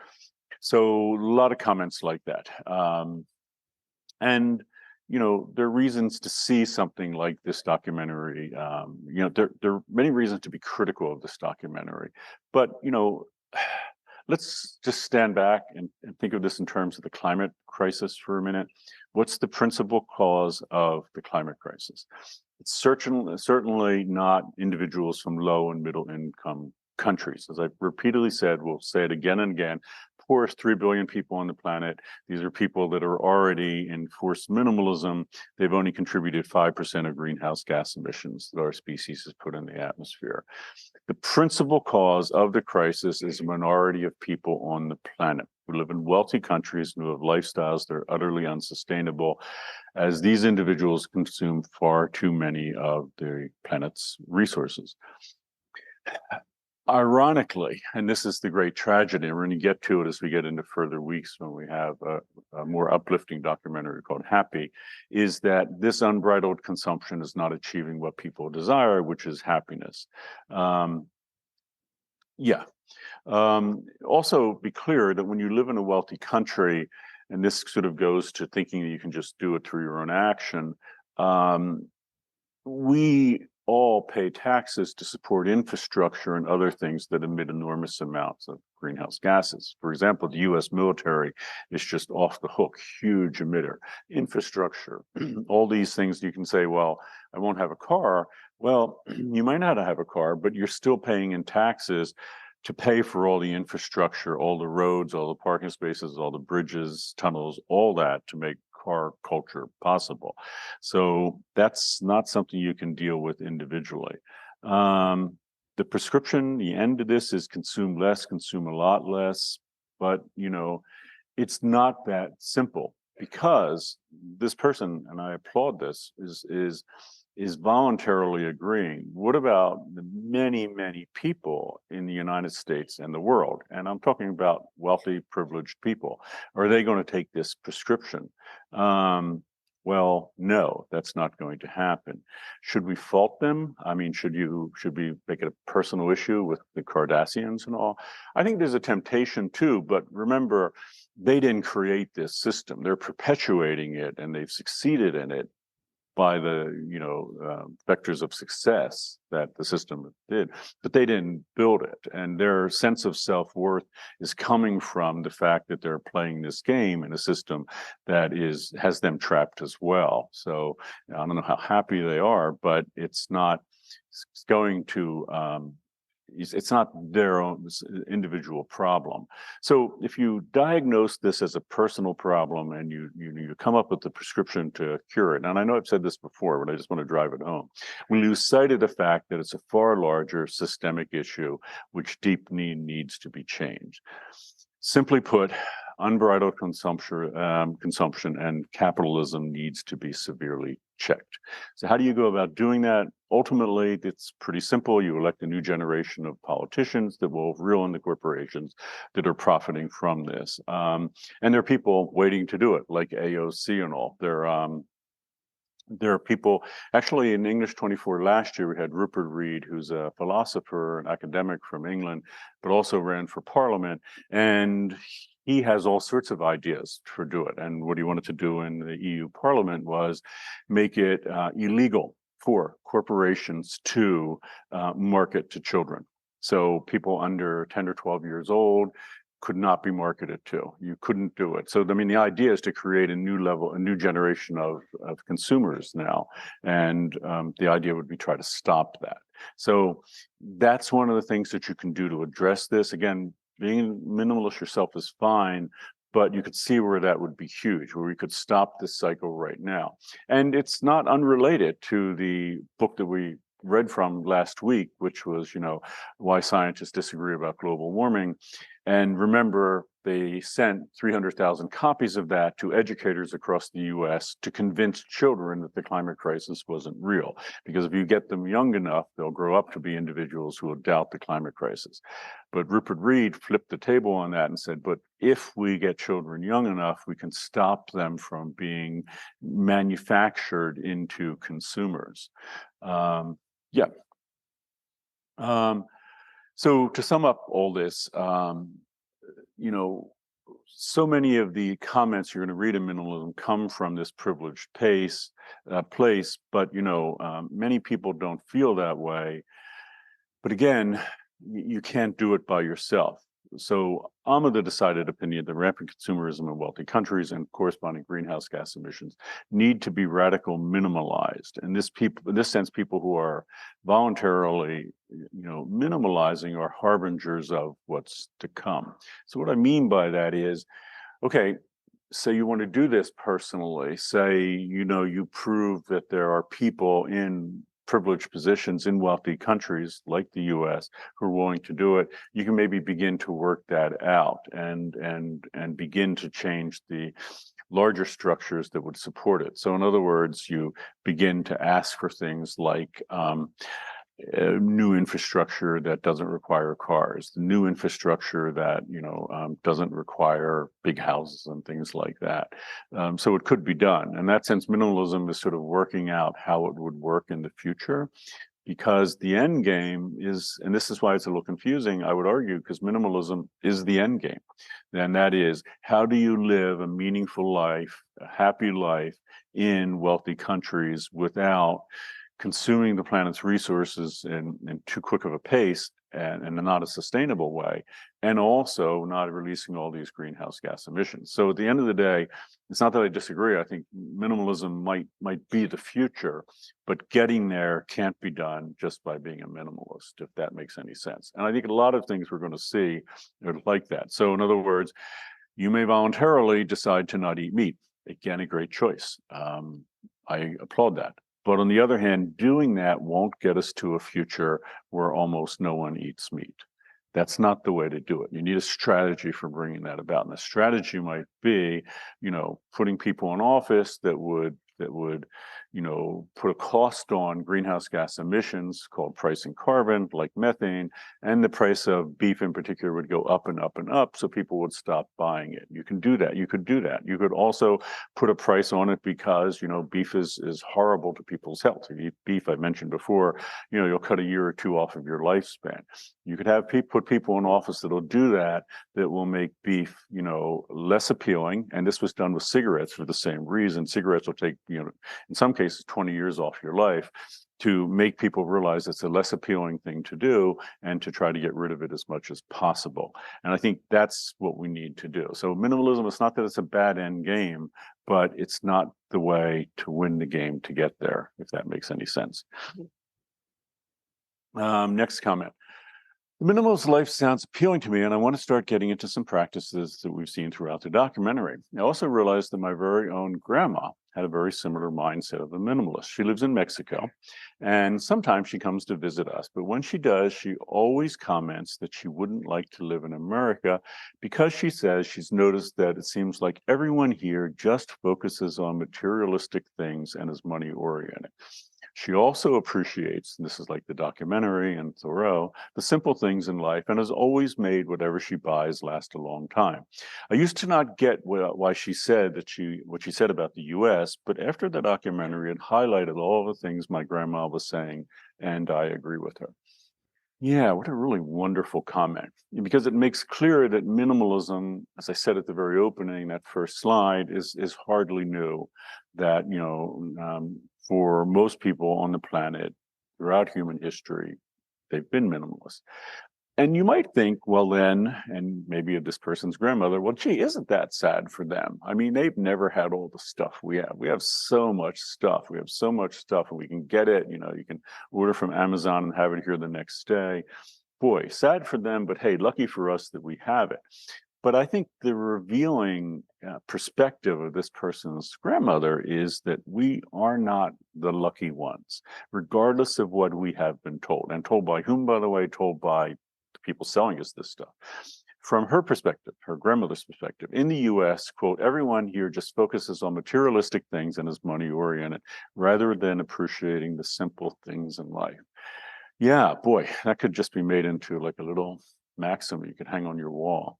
So a lot of comments like that. And there are reasons to see something like this documentary. There are many reasons to be critical of this documentary, but let's just stand back and think of this in terms of the climate crisis for a minute. What's the principal cause of the climate crisis? It's certainly not individuals from low and middle income countries. As I've repeatedly said, we'll say it again and again, poorest 3 billion people on the planet. These are people that are already in forced minimalism. They've only contributed 5% of greenhouse gas emissions that our species has put in the atmosphere. The principal cause of the crisis is a minority of people on the planet who live in wealthy countries and who have lifestyles that are utterly unsustainable, as these individuals consume far too many of the planet's resources. Ironically, and this is the great tragedy, and we're going to get to it as we get into further weeks when we have a more uplifting documentary called Happy, is that this unbridled consumption is not achieving what people desire, which is happiness. Also be clear that when you live in a wealthy country, and this sort of goes to thinking that you can just do it through your own action, we all pay taxes to support infrastructure and other things that emit enormous amounts of greenhouse gases. For example, the US military is just off the hook, huge emitter. Infrastructure, all these things you can say, well, I won't have a car. Well, you might not have a car, but you're still paying in taxes to pay for all the infrastructure, all the roads, all the parking spaces, all the bridges, tunnels, all that to make car culture possible. So that's not something you can deal with individually. The prescription, the end of this is consume less, consume a lot less. But, it's not that simple, because this person, and I applaud this, is voluntarily agreeing. What about the many, many people in the United States and the world? And I'm talking about wealthy, privileged people. Are they going to take this prescription? Well, no, that's not going to happen. Should we fault them? I mean, should we make it a personal issue with the Kardashians and all? I think there's a temptation too, but remember, they didn't create this system. They're perpetuating it, and they've succeeded in it by the vectors of success that the system did, but they didn't build it, and their sense of self-worth is coming from the fact that they're playing this game in a system that has them trapped as well. So I don't know how happy they are, but it's not going to it's not their own individual problem. So if you diagnose this as a personal problem, and you come up with the prescription to cure it, and I know I've said this before, but I just want to drive it home, we lose sight of the fact that it's a far larger systemic issue which deeply needs to be changed. Simply put, unbridled consumption and capitalism needs to be severely checked. So how do you go about doing that? Ultimately, it's pretty simple. You elect a new generation of politicians that will reel in the corporations that are profiting from this. And there are people waiting to do it, like AOC and all. There are people, actually in English 24 last year, we had Rupert Reed, who's a philosopher, an academic from England, but also ran for parliament. And he has all sorts of ideas for do it. And what he wanted to do in the EU Parliament was make it illegal for corporations to market to children. So people under 10 or 12 years old could not be marketed to. You couldn't do it. So, I mean, the idea is to create a new generation of consumers now. And the idea would be try to stop that. So that's one of the things that you can do to address this. Again, being minimalist yourself is fine, but you could see where that would be huge, where we could stop this cycle right now. And it's not unrelated to the book that we read from last week, which was, Why Scientists Disagree About Global Warming. And remember, they sent 300,000 copies of that to educators across the US to convince children that the climate crisis wasn't real. Because if you get them young enough, they'll grow up to be individuals who will doubt the climate crisis. But Rupert Reed flipped the table on that and said, but if we get children young enough, we can stop them from being manufactured into consumers. Yeah. So to sum up all this, so many of the comments you're going to read in minimalism come from this privileged place, but many people don't feel that way. But again, you can't do it by yourself. So I'm of the decided opinion that rampant consumerism in wealthy countries and corresponding greenhouse gas emissions need to be radical minimalized. And in this sense, people who are voluntarily, minimalizing are harbingers of what's to come. So what I mean by that is, okay, say you want to do this personally. Say, you prove that there are people in privileged positions in wealthy countries like the US who are willing to do it. You can maybe begin to work that out and begin to change the larger structures that would support it. So in other words, you begin to ask for things like new infrastructure that doesn't require cars, the new infrastructure that doesn't require big houses and things like that. So it could be done. In that sense, minimalism is sort of working out how it would work in the future, because the end game is, and this is why it's a little confusing, I would argue, because minimalism is the end game. And that is, how do you live a meaningful life, a happy life in wealthy countries without consuming the planet's resources in too quick of a pace and in not a sustainable way, and also not releasing all these greenhouse gas emissions. So at the end of the day, it's not that I disagree. I think minimalism might be the future, but getting there can't be done just by being a minimalist, if that makes any sense. And I think a lot of things we're going to see are like that. So in other words, you may voluntarily decide to not eat meat. Again, a great choice. I applaud that. But on the other hand, doing that won't get us to a future where almost no one eats meat. That's not the way to do it. You need a strategy for bringing that about. And the strategy might be, putting people in office that would put a cost on greenhouse gas emissions called pricing carbon, like methane, and the price of beef in particular would go up and up and up, so people would stop buying it. You can do that. You could do that. You could also put a price on it because, beef is horrible to people's health. If you eat beef, I mentioned before, you'll cut a year or two off of your lifespan. You could have put people in office that'll do that will make beef, less appealing. And this was done with cigarettes for the same reason. Cigarettes will take, in some cases, 20 years off your life, to make people realize it's a less appealing thing to do and to try to get rid of it as much as possible. And I think that's what we need to do. So minimalism, it's not that it's a bad end game, but it's not the way to win the game to get there, if that makes any sense. Next comment. The minimalist life sounds appealing to me, and I want to start getting into some practices that we've seen throughout the documentary. I also realized that my very own grandma had a very similar mindset of a minimalist. She lives in Mexico, and sometimes she comes to visit us. But when she does, she always comments that she wouldn't like to live in America because she says she's noticed that it seems like everyone here just focuses on materialistic things and is money-oriented. She also appreciates, and this is like the documentary and Thoreau, the simple things in life, and has always made whatever she buys last a long time. I used to not get why she said what she said about the U.S., but after the documentary, it highlighted all the things my grandma was saying, and I agree with her. Yeah, what a really wonderful comment, because it makes clear that minimalism, as I said at the very opening, that first slide, is hardly new. That, for most people on the planet throughout human history, they've been minimalists. And you might think, well, then, and maybe of this person's grandmother, well, gee, isn't that sad for them? I mean, they've never had all the stuff we have. We have so much stuff. We have so much stuff, and we can get it. You can order from Amazon and have it here the next day. Boy, sad for them, but hey, lucky for us that we have it. But I think the revealing perspective of this person's grandmother is that we are not the lucky ones, regardless of what we have been told. And told by whom, by the way? Told by the people selling us this stuff. From her perspective, her grandmother's perspective, in the US, quote, everyone here just focuses on materialistic things and is money-oriented, rather than appreciating the simple things in life. Yeah, boy, that could just be made into like a little maxim you could hang on your wall.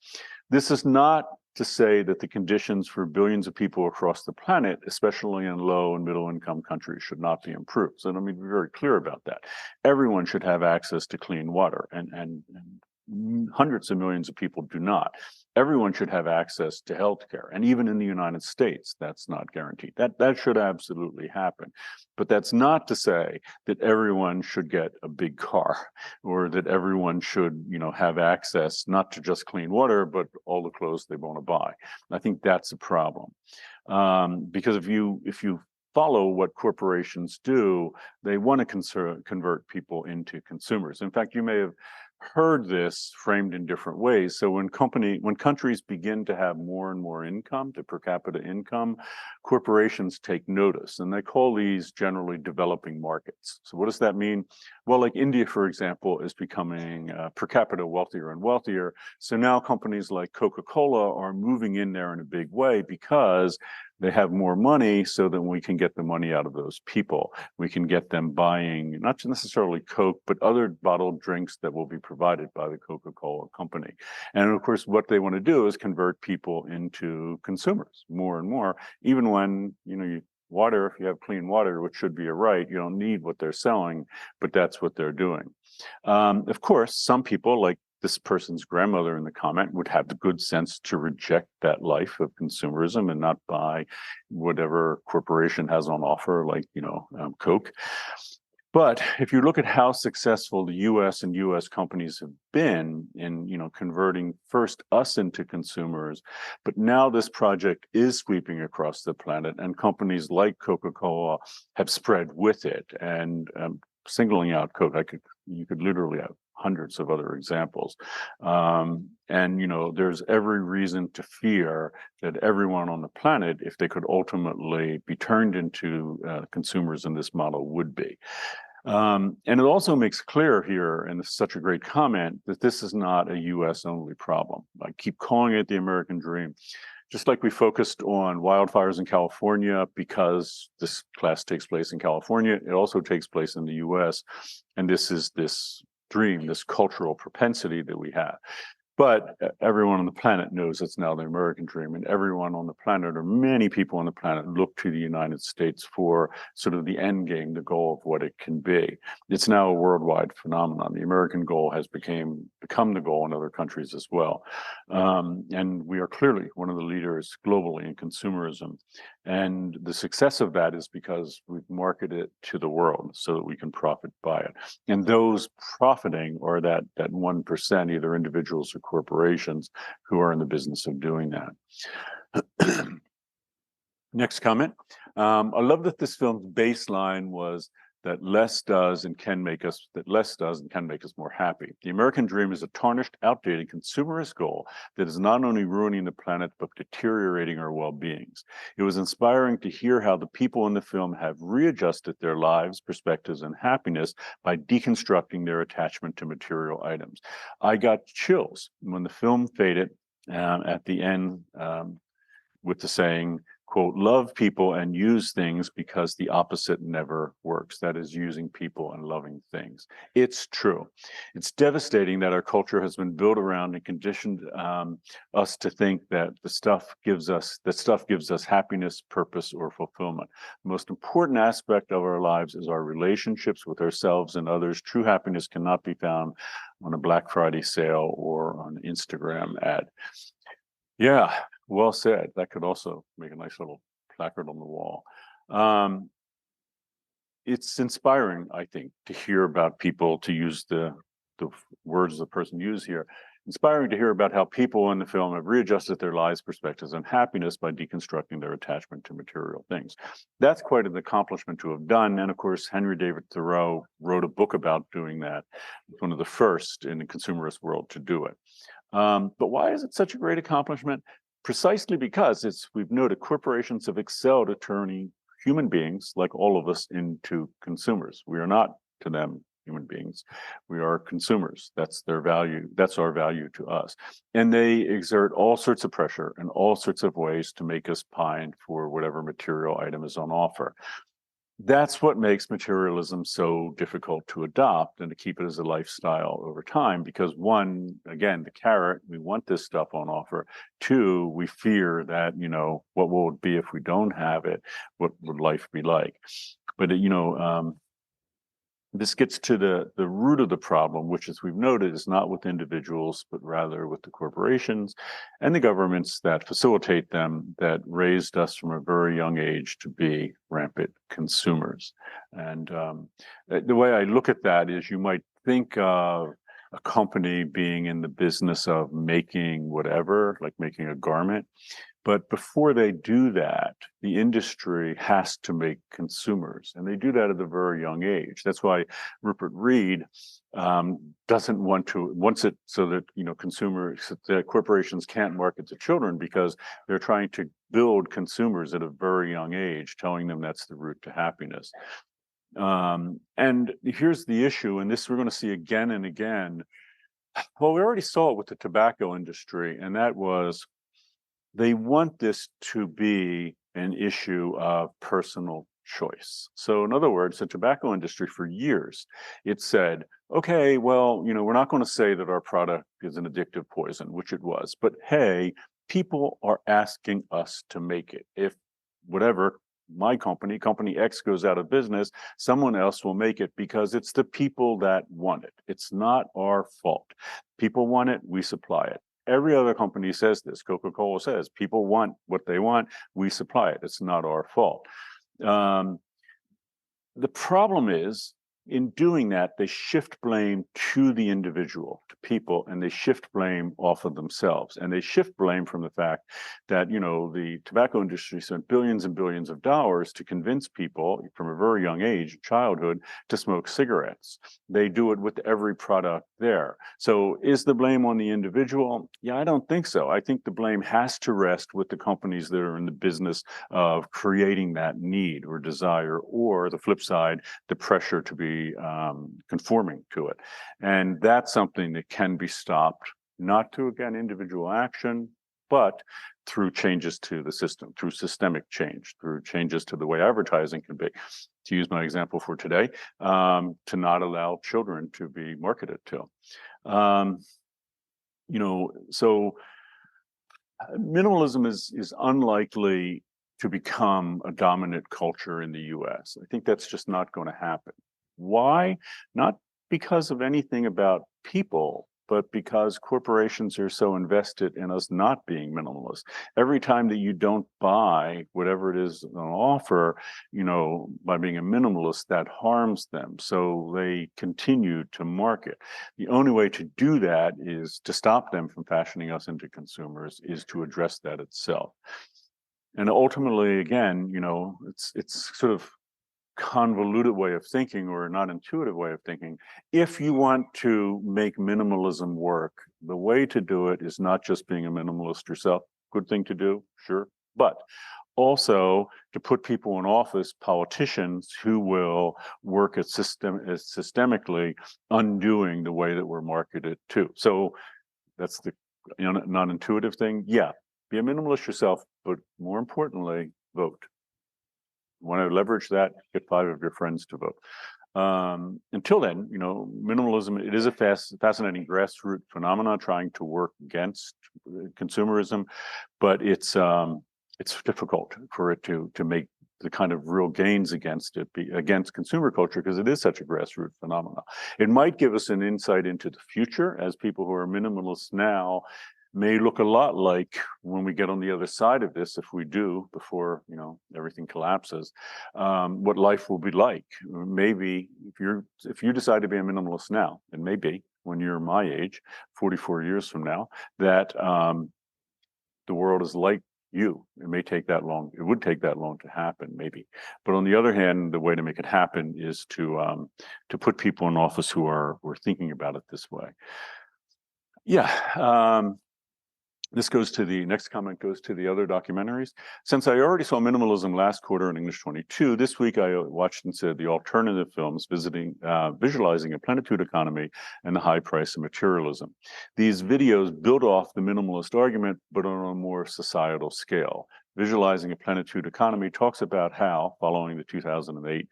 This is not to say that the conditions for billions of people across the planet, especially in low and middle income countries, should not be improved. So let me be very clear about that. Everyone should have access to clean water, and hundreds of millions of people do not. Everyone should have access to healthcare, and even in the United States, that's not guaranteed. That should absolutely happen. But that's not to say that everyone should get a big car, or that everyone should, have access not to just clean water, but all the clothes they want to buy. I think that's a problem, because if you follow what corporations do, they want to convert people into consumers. In fact, you may have heard this framed in different ways. So when countries begin to have more and more income, the per capita income, corporations take notice, and they call these generally developing markets. So what does that mean? Well, like India, for example, is becoming per capita wealthier and wealthier. So now companies like Coca-Cola are moving in there in a big way because they have more money, so that we can get the money out of those people. We can get them buying not necessarily Coke, but other bottled drinks that will be provided by the Coca-Cola company. And of course, what they want to do is convert people into consumers more and more, even when, water, if you have clean water, which should be a right, you don't need what they're selling, but that's what they're doing. Of course, some people, like this person's grandmother in the comment, would have the good sense to reject that life of consumerism and not buy whatever corporation has on offer, like, Coke. But if you look at how successful the U.S. and U.S. companies have been in, converting first us into consumers, but now this project is sweeping across the planet, and companies like Coca-Cola have spread with it. And singling out Coke, you could literally have hundreds of other examples. And, there's every reason to fear that everyone on the planet, if they could ultimately be turned into consumers in this model, would be. And it also makes clear here, and this is such a great comment, that this is not a US only problem. I keep calling it the American dream. Just like we focused on wildfires in California because this class takes place in California, it also takes place in the US. And this is this dream, this cultural propensity that we have. But everyone on the planet knows it's now the American dream, and everyone on the planet, or many people on the planet, look to the United States for sort of the end game, the goal of what it can be. It's now a worldwide phenomenon. The American goal has become the goal in other countries as well. And we are clearly one of the leaders globally in consumerism. And the success of that is because we've marketed it to the world so that we can profit by it. And those profiting are that 1%, either individuals or corporations, who are in the business of doing that. Next comment. I love that this film's baseline was that less does and can make us more happy. The American dream is a tarnished, outdated consumerist goal that is not only ruining the planet, but deteriorating our well-beings. It was inspiring to hear how the people in the film have readjusted their lives, perspectives, and happiness by deconstructing their attachment to material items. I got chills when the film faded at the end with the saying, quote, love people and use things because the opposite never works. That is using people and loving things. It's true. It's devastating that our culture has been built around and conditioned us to think that stuff gives us happiness, purpose, or fulfillment. The most important aspect of our lives is our relationships with ourselves and others. True happiness cannot be found on a Black Friday sale or on an Instagram ad. Yeah, well said. That could also make a nice little placard on the wall. It's inspiring, I think, to hear about people, to use the words the person used here, inspiring to hear about how people in the film have readjusted their lives, perspectives, and happiness by deconstructing their attachment to material things. That's quite an accomplishment to have done. And of course, Henry David Thoreau wrote a book about doing that. He's one of the first in the consumerist world to do it. But why is it such a great accomplishment? Precisely because we've noted corporations have excelled at turning human beings, like all of us, into consumers. We are not, to them, human beings. We are consumers. That's their value. That's our value to us. And they exert all sorts of pressure in all sorts of ways to make us pine for whatever material item is on offer. That's what makes materialism so difficult to adopt and to keep it as a lifestyle over time, because one, again, the carrot, we want this stuff on offer. Two, we fear that, what will it be if we don't have it? What would life be like? But, this gets to the root of the problem, which, as we've noted, is not with individuals, but rather with the corporations and the governments that facilitate them, that raised us from a very young age to be rampant consumers. And the way I look at that is, you might think of a company being in the business of making whatever, like making a garment. But before they do that, the industry has to make consumers, and they do that at a very young age. That's why Rupert Reed wants it so that that corporations can't market to children, because they're trying to build consumers at a very young age, telling them that's the route to happiness. And here's the issue, and this we're going to see again and again. Well, we already saw it with the tobacco industry, and that was, they want this to be an issue of personal choice. So in other words, the tobacco industry for years, it said, okay, well, we're not going to say that our product is an addictive poison, which it was, but hey, people are asking us to make it. If whatever, my company X goes out of business, someone else will make it, because it's the people that want it. It's not our fault. People want it, we supply it. Every other company says this. Coca-Cola says, people want what they want, we supply it. It's not our fault. The problem is, in doing that, they shift blame to the individual, to people, and they shift blame off of themselves. And they shift blame from the fact that, the tobacco industry spent billions and billions of dollars to convince people from a very young age, childhood, to smoke cigarettes. They do it with every product there. So is the blame on the individual? Yeah, I don't think so. I think the blame has to rest with the companies that are in the business of creating that need or desire, or the flip side, the pressure to be be conforming to it. And that's something that can be stopped, not through, again, individual action, but through changes to the system, through systemic change, through changes to the way advertising can be. To use my example for today, to not allow children to be marketed to. So minimalism is unlikely to become a dominant culture in the US. I think that's just not going to happen. Why? Not because of anything about people, but because corporations are so invested in us not being minimalist. Every time that you don't buy whatever it is on offer, by being a minimalist, that harms them. So they continue to market. The only way to do that is to stop them from fashioning us into consumers, is to address that itself. And ultimately, again, it's sort of convoluted way of thinking, or a not intuitive way of thinking. If you want to make minimalism work, the way to do it is not just being a minimalist yourself. Good thing to do, sure, but also to put people in office, politicians who will work at systemically undoing the way that we're marketed to. So that's the non-intuitive thing. Yeah, be a minimalist yourself, but more importantly, vote. Want to leverage that, get 5 of your friends to vote. Until then, minimalism, it is a fascinating grassroots phenomenon trying to work against consumerism, but it's difficult for it to make the kind of real gains against consumer culture, because it is such a grassroots phenomenon. It might give us an insight into the future, as people who are minimalists now may look a lot like when we get on the other side of this, if we do, before everything collapses, what life will be like. Maybe if you decide to be a minimalist now, and maybe when you're my age, 44 years from now, that the world is like you. It may take that long. It would take that long to happen, maybe. But on the other hand, the way to make it happen is to put people in office who are thinking about it this way. Yeah. This goes to the next comment, goes to the other documentaries. Since I already saw Minimalism last quarter in English 22, this week I watched instead the alternative films visualizing a plenitude economy and the high price of materialism. These videos build off the minimalist argument, but on a more societal scale. Visualizing a plenitude economy talks about how, following the 2008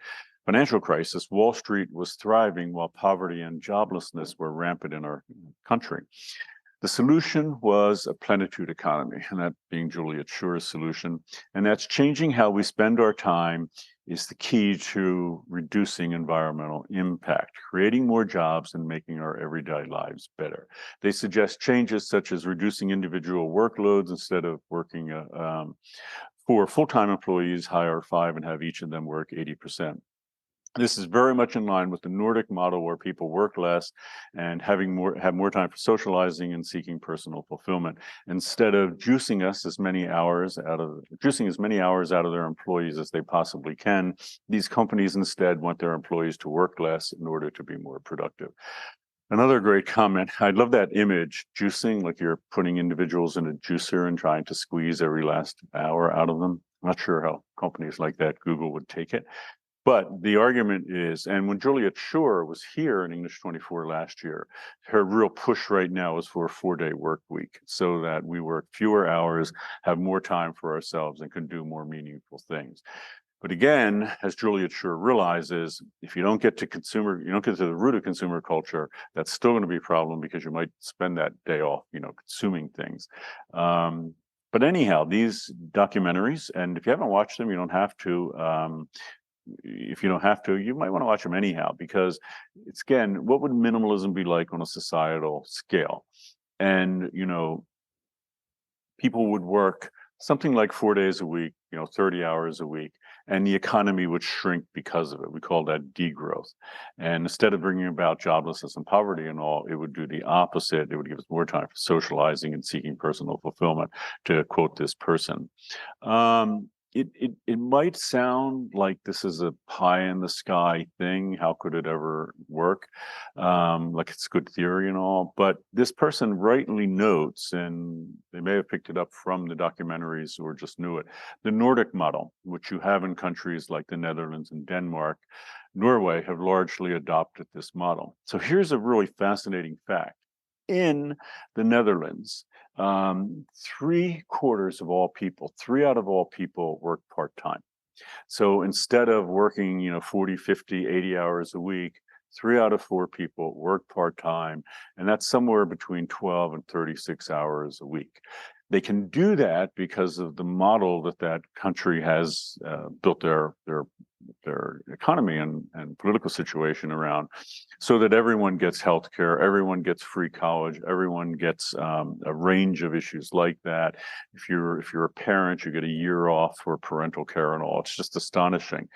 financial crisis, Wall Street was thriving while poverty and joblessness were rampant in our country. The solution was a plenitude economy, and that being Juliet Schur's solution. And that's changing how we spend our time is the key to reducing environmental impact, creating more jobs, and making our everyday lives better. They suggest changes such as reducing individual workloads. Instead of working for full-time employees, hire 5 and have each of them work 80%. This is very much in line with the Nordic model, where people work less and have more time for socializing and seeking personal fulfillment. Instead of juicing as many hours out of their employees as they possibly can, these companies instead want their employees to work less in order to be more productive. Another great comment. I love that image, juicing, like you're putting individuals in a juicer and trying to squeeze every last hour out of them. I'm not sure how companies like that, Google, would take it. But the argument is, and when Juliet Schur was here in English 24 last year, her real push right now is for a 4-day work week, so that we work fewer hours, have more time for ourselves, and can do more meaningful things. But again, as Juliet Schur realizes, if you don't get to the root of consumer culture, that's still going to be a problem, because you might spend that day off, consuming things. But anyhow, these documentaries, and if you haven't watched them, you don't have to. If you don't have to, you might want to watch them anyhow, because it's, again, what would minimalism be like on a societal scale? And, people would work something like 4 days a week, 30 hours a week, and the economy would shrink because of it. We call that degrowth. And instead of bringing about joblessness and poverty and all, it would do the opposite. It would give us more time for socializing and seeking personal fulfillment, to quote this person. it might sound like this is a pie in the sky thing. How could it ever work? Like it's good theory and all, but this person rightly notes, and they may have picked it up from the documentaries or just knew it, the Nordic model, which you have in countries like the Netherlands and Denmark. Norway have largely adopted this model. So here's a really fascinating fact. In the Netherlands, 3/4 of all people, 3 out of all people work part-time. So instead of working, 40, 50, 80 hours a week, 3 out of 4 people work part-time, and that's somewhere between 12 and 36 hours a week. They can do that because of the model that that country has built their economy and political situation around, so that everyone gets health care, everyone gets free college, everyone gets a range of issues like that. If you're a parent, you get a year off for parental care and all. It's just astonishing.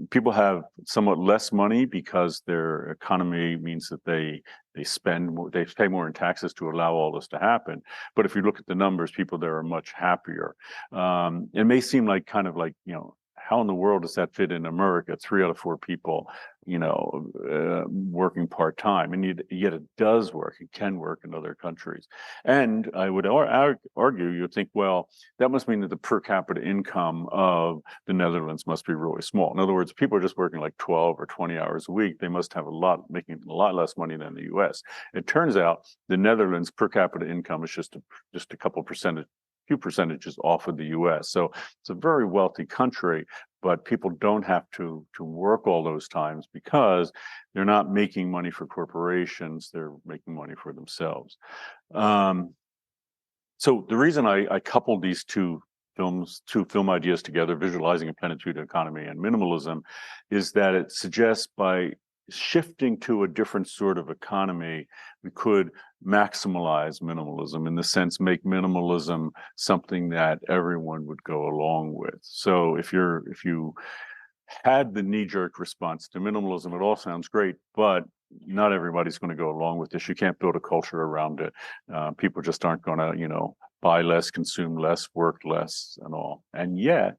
People have somewhat less money because their economy means that they spend more, they pay more in taxes to allow all this to happen. But if you look at the numbers, people there are much happier. It may seem like kind of like, how in the world does that fit in America? 3 out of 4 people, working part-time, and yet it does work. It can work in other countries. And I would argue, you'd think, well, that must mean that the per capita income of the Netherlands must be really small. In other words, people are just working like 12 or 20 hours a week. They must have making a lot less money than the US. It turns out the Netherlands per capita income is just a few percentages off of the US. So it's a very wealthy country, but people don't have to work all those times because they're not making money for corporations, they're making money for themselves. So the reason I coupled these two film ideas together, visualizing a plenitude economy and minimalism, is that it suggests by shifting to a different sort of economy, we could maximize minimalism, in the sense, make minimalism something that everyone would go along with. So if you had the knee-jerk response to minimalism, it all sounds great, but not everybody's going to go along with this. You can't build a culture around it. People just aren't going to, buy less, consume less, work less, and all. And yet,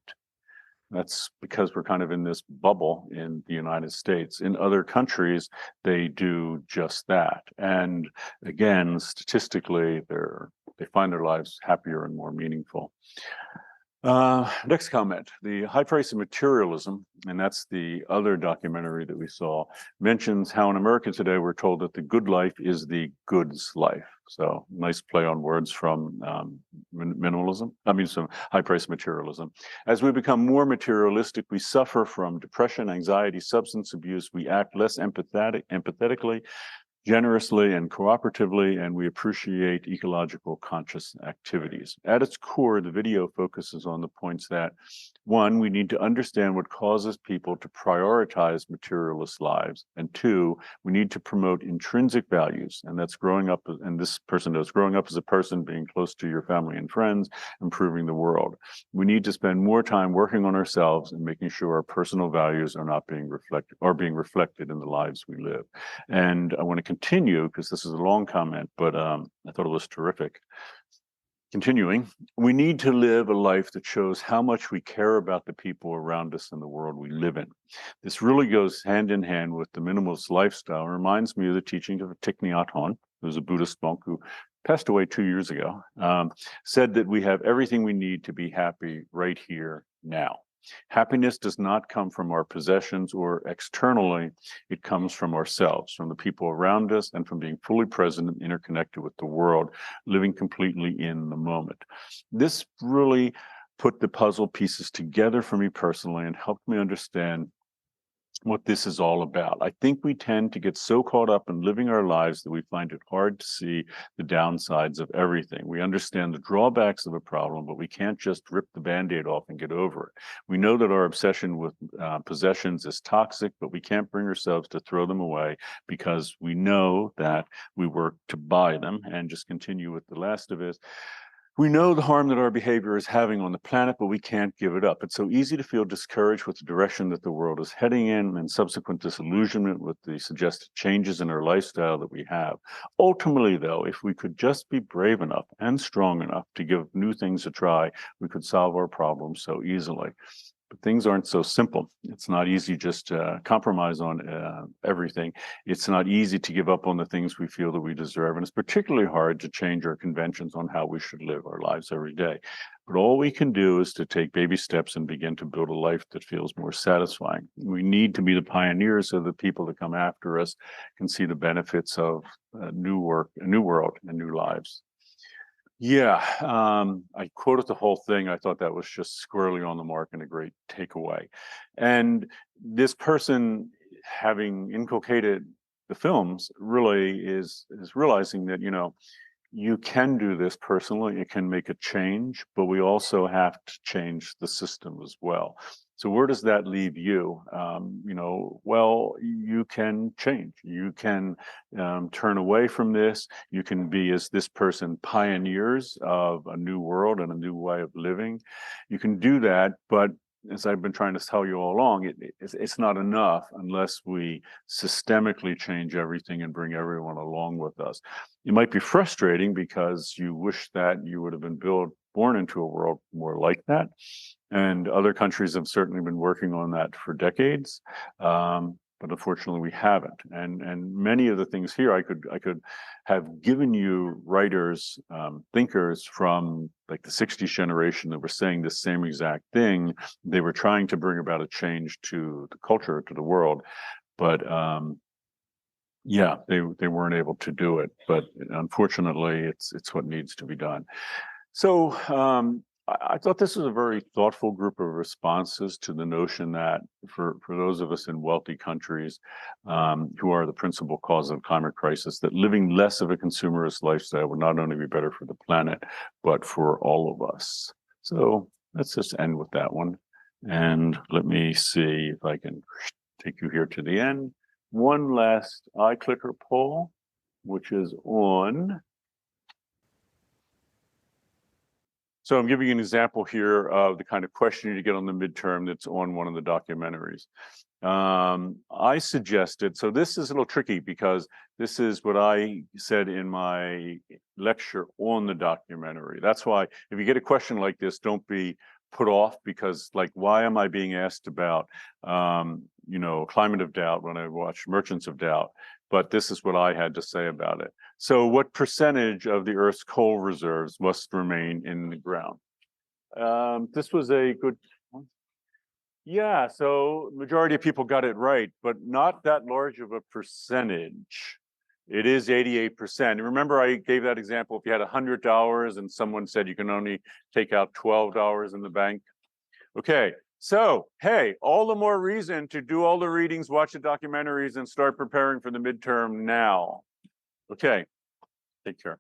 that's because we're kind of in this bubble in the United States. In other countries, they do just that. And again, statistically, they find their lives happier and more meaningful. Next comment, the high price of materialism, and that's the other documentary that we saw, mentions how in America today we're told that the good life is the goods life. So nice play on words from some high price materialism. As we become more materialistic, we suffer from depression, anxiety, substance abuse. We act less empathetically, generously and cooperatively, and we appreciate ecological conscious activities. At its core, the video focuses on the points that, one, we need to understand what causes people to prioritize materialist lives, and two, we need to promote intrinsic values, and that's growing up, and this person knows, growing up as a person, being close to your family and friends, improving the world. We need to spend more time working on ourselves and making sure our personal values are being reflected in the lives we live. And I want to continue, because this is a long comment, but I thought it was terrific. Continuing, we need to live a life that shows how much we care about the people around us and the world we live in. This really goes hand in hand with the minimalist lifestyle. It reminds me of the teaching of Thich Nhat Hanh, who was a Buddhist monk who passed away 2 years ago, said that we have everything we need to be happy right here now. Happiness does not come from our possessions or externally. It comes from ourselves, from the people around us, and from being fully present and interconnected with the world, living completely in the moment. This really put the puzzle pieces together for me personally and helped me understand what this is all about. I think we tend to get so caught up in living our lives that we find it hard to see the downsides of everything. We understand the drawbacks of a problem, but we can't just rip the Band-Aid off and get over it. We know that our obsession with possessions is toxic, but we can't bring ourselves to throw them away because we know that we work to buy them. And just continue with the last of it. We know the harm that our behavior is having on the planet, but we can't give it up. It's so easy to feel discouraged with the direction that the world is heading in and subsequent disillusionment with the suggested changes in our lifestyle that we have. Ultimately, though, if we could just be brave enough and strong enough to give new things a try, we could solve our problems so easily. But things aren't so simple. It's not easy just to compromise on everything. It's not easy to give up on the things we feel that we deserve. And it's particularly hard to change our conventions on how we should live our lives every day. But all we can do is to take baby steps and begin to build a life that feels more satisfying. We need to be the pioneers so that people that come after us can see the benefits of new work, a new world, and new lives. Yeah, I quoted the whole thing. I thought that was just squarely on the mark and a great takeaway. And this person, having inculcated the films, really is realizing that, you can do this personally, it can make a change, but we also have to change the system as well. So where does that leave you? Well, you can change. You can turn away from this. You can be, as this person, pioneers of a new world and a new way of living. You can do that, but as I've been trying to tell you all along, it's not enough unless we systemically change everything and bring everyone along with us. It might be frustrating because you wish that you would have been born into a world more like that. And other countries have certainly been working on that for decades. But unfortunately, we haven't. And many of the things here, I could have given you writers, thinkers from like the '60s generation that were saying the same exact thing. They were trying to bring about a change to the culture, to the world, but yeah, they weren't able to do it. But unfortunately, it's what needs to be done. So I thought this was a very thoughtful group of responses to the notion that for those of us in wealthy countries who are the principal cause of the climate crisis, that living less of a consumerist lifestyle would not only be better for the planet, but for all of us. So let's just end with that one. And let me see if I can take you here to the end. One last iClicker poll, which is on. So I'm giving you an example here of the kind of question you get on the midterm that's on one of the documentaries. I suggested, so this is a little tricky because this is what I said in my lecture on the documentary. That's why if you get a question like this, don't be put off, because like, why am I being asked about, Climate of Doubt when I watch Merchants of Doubt? But this is what I had to say about it. So what percentage of the Earth's coal reserves must remain in the ground? This was a good one. Yeah, so majority of people got it right, but not that large of a percentage. It is 88%. And remember, I gave that example. If you had $100 and someone said you can only take out $12 in the bank. Okay, so hey, all the more reason to do all the readings, watch the documentaries, and start preparing for the midterm now. Okay, take care.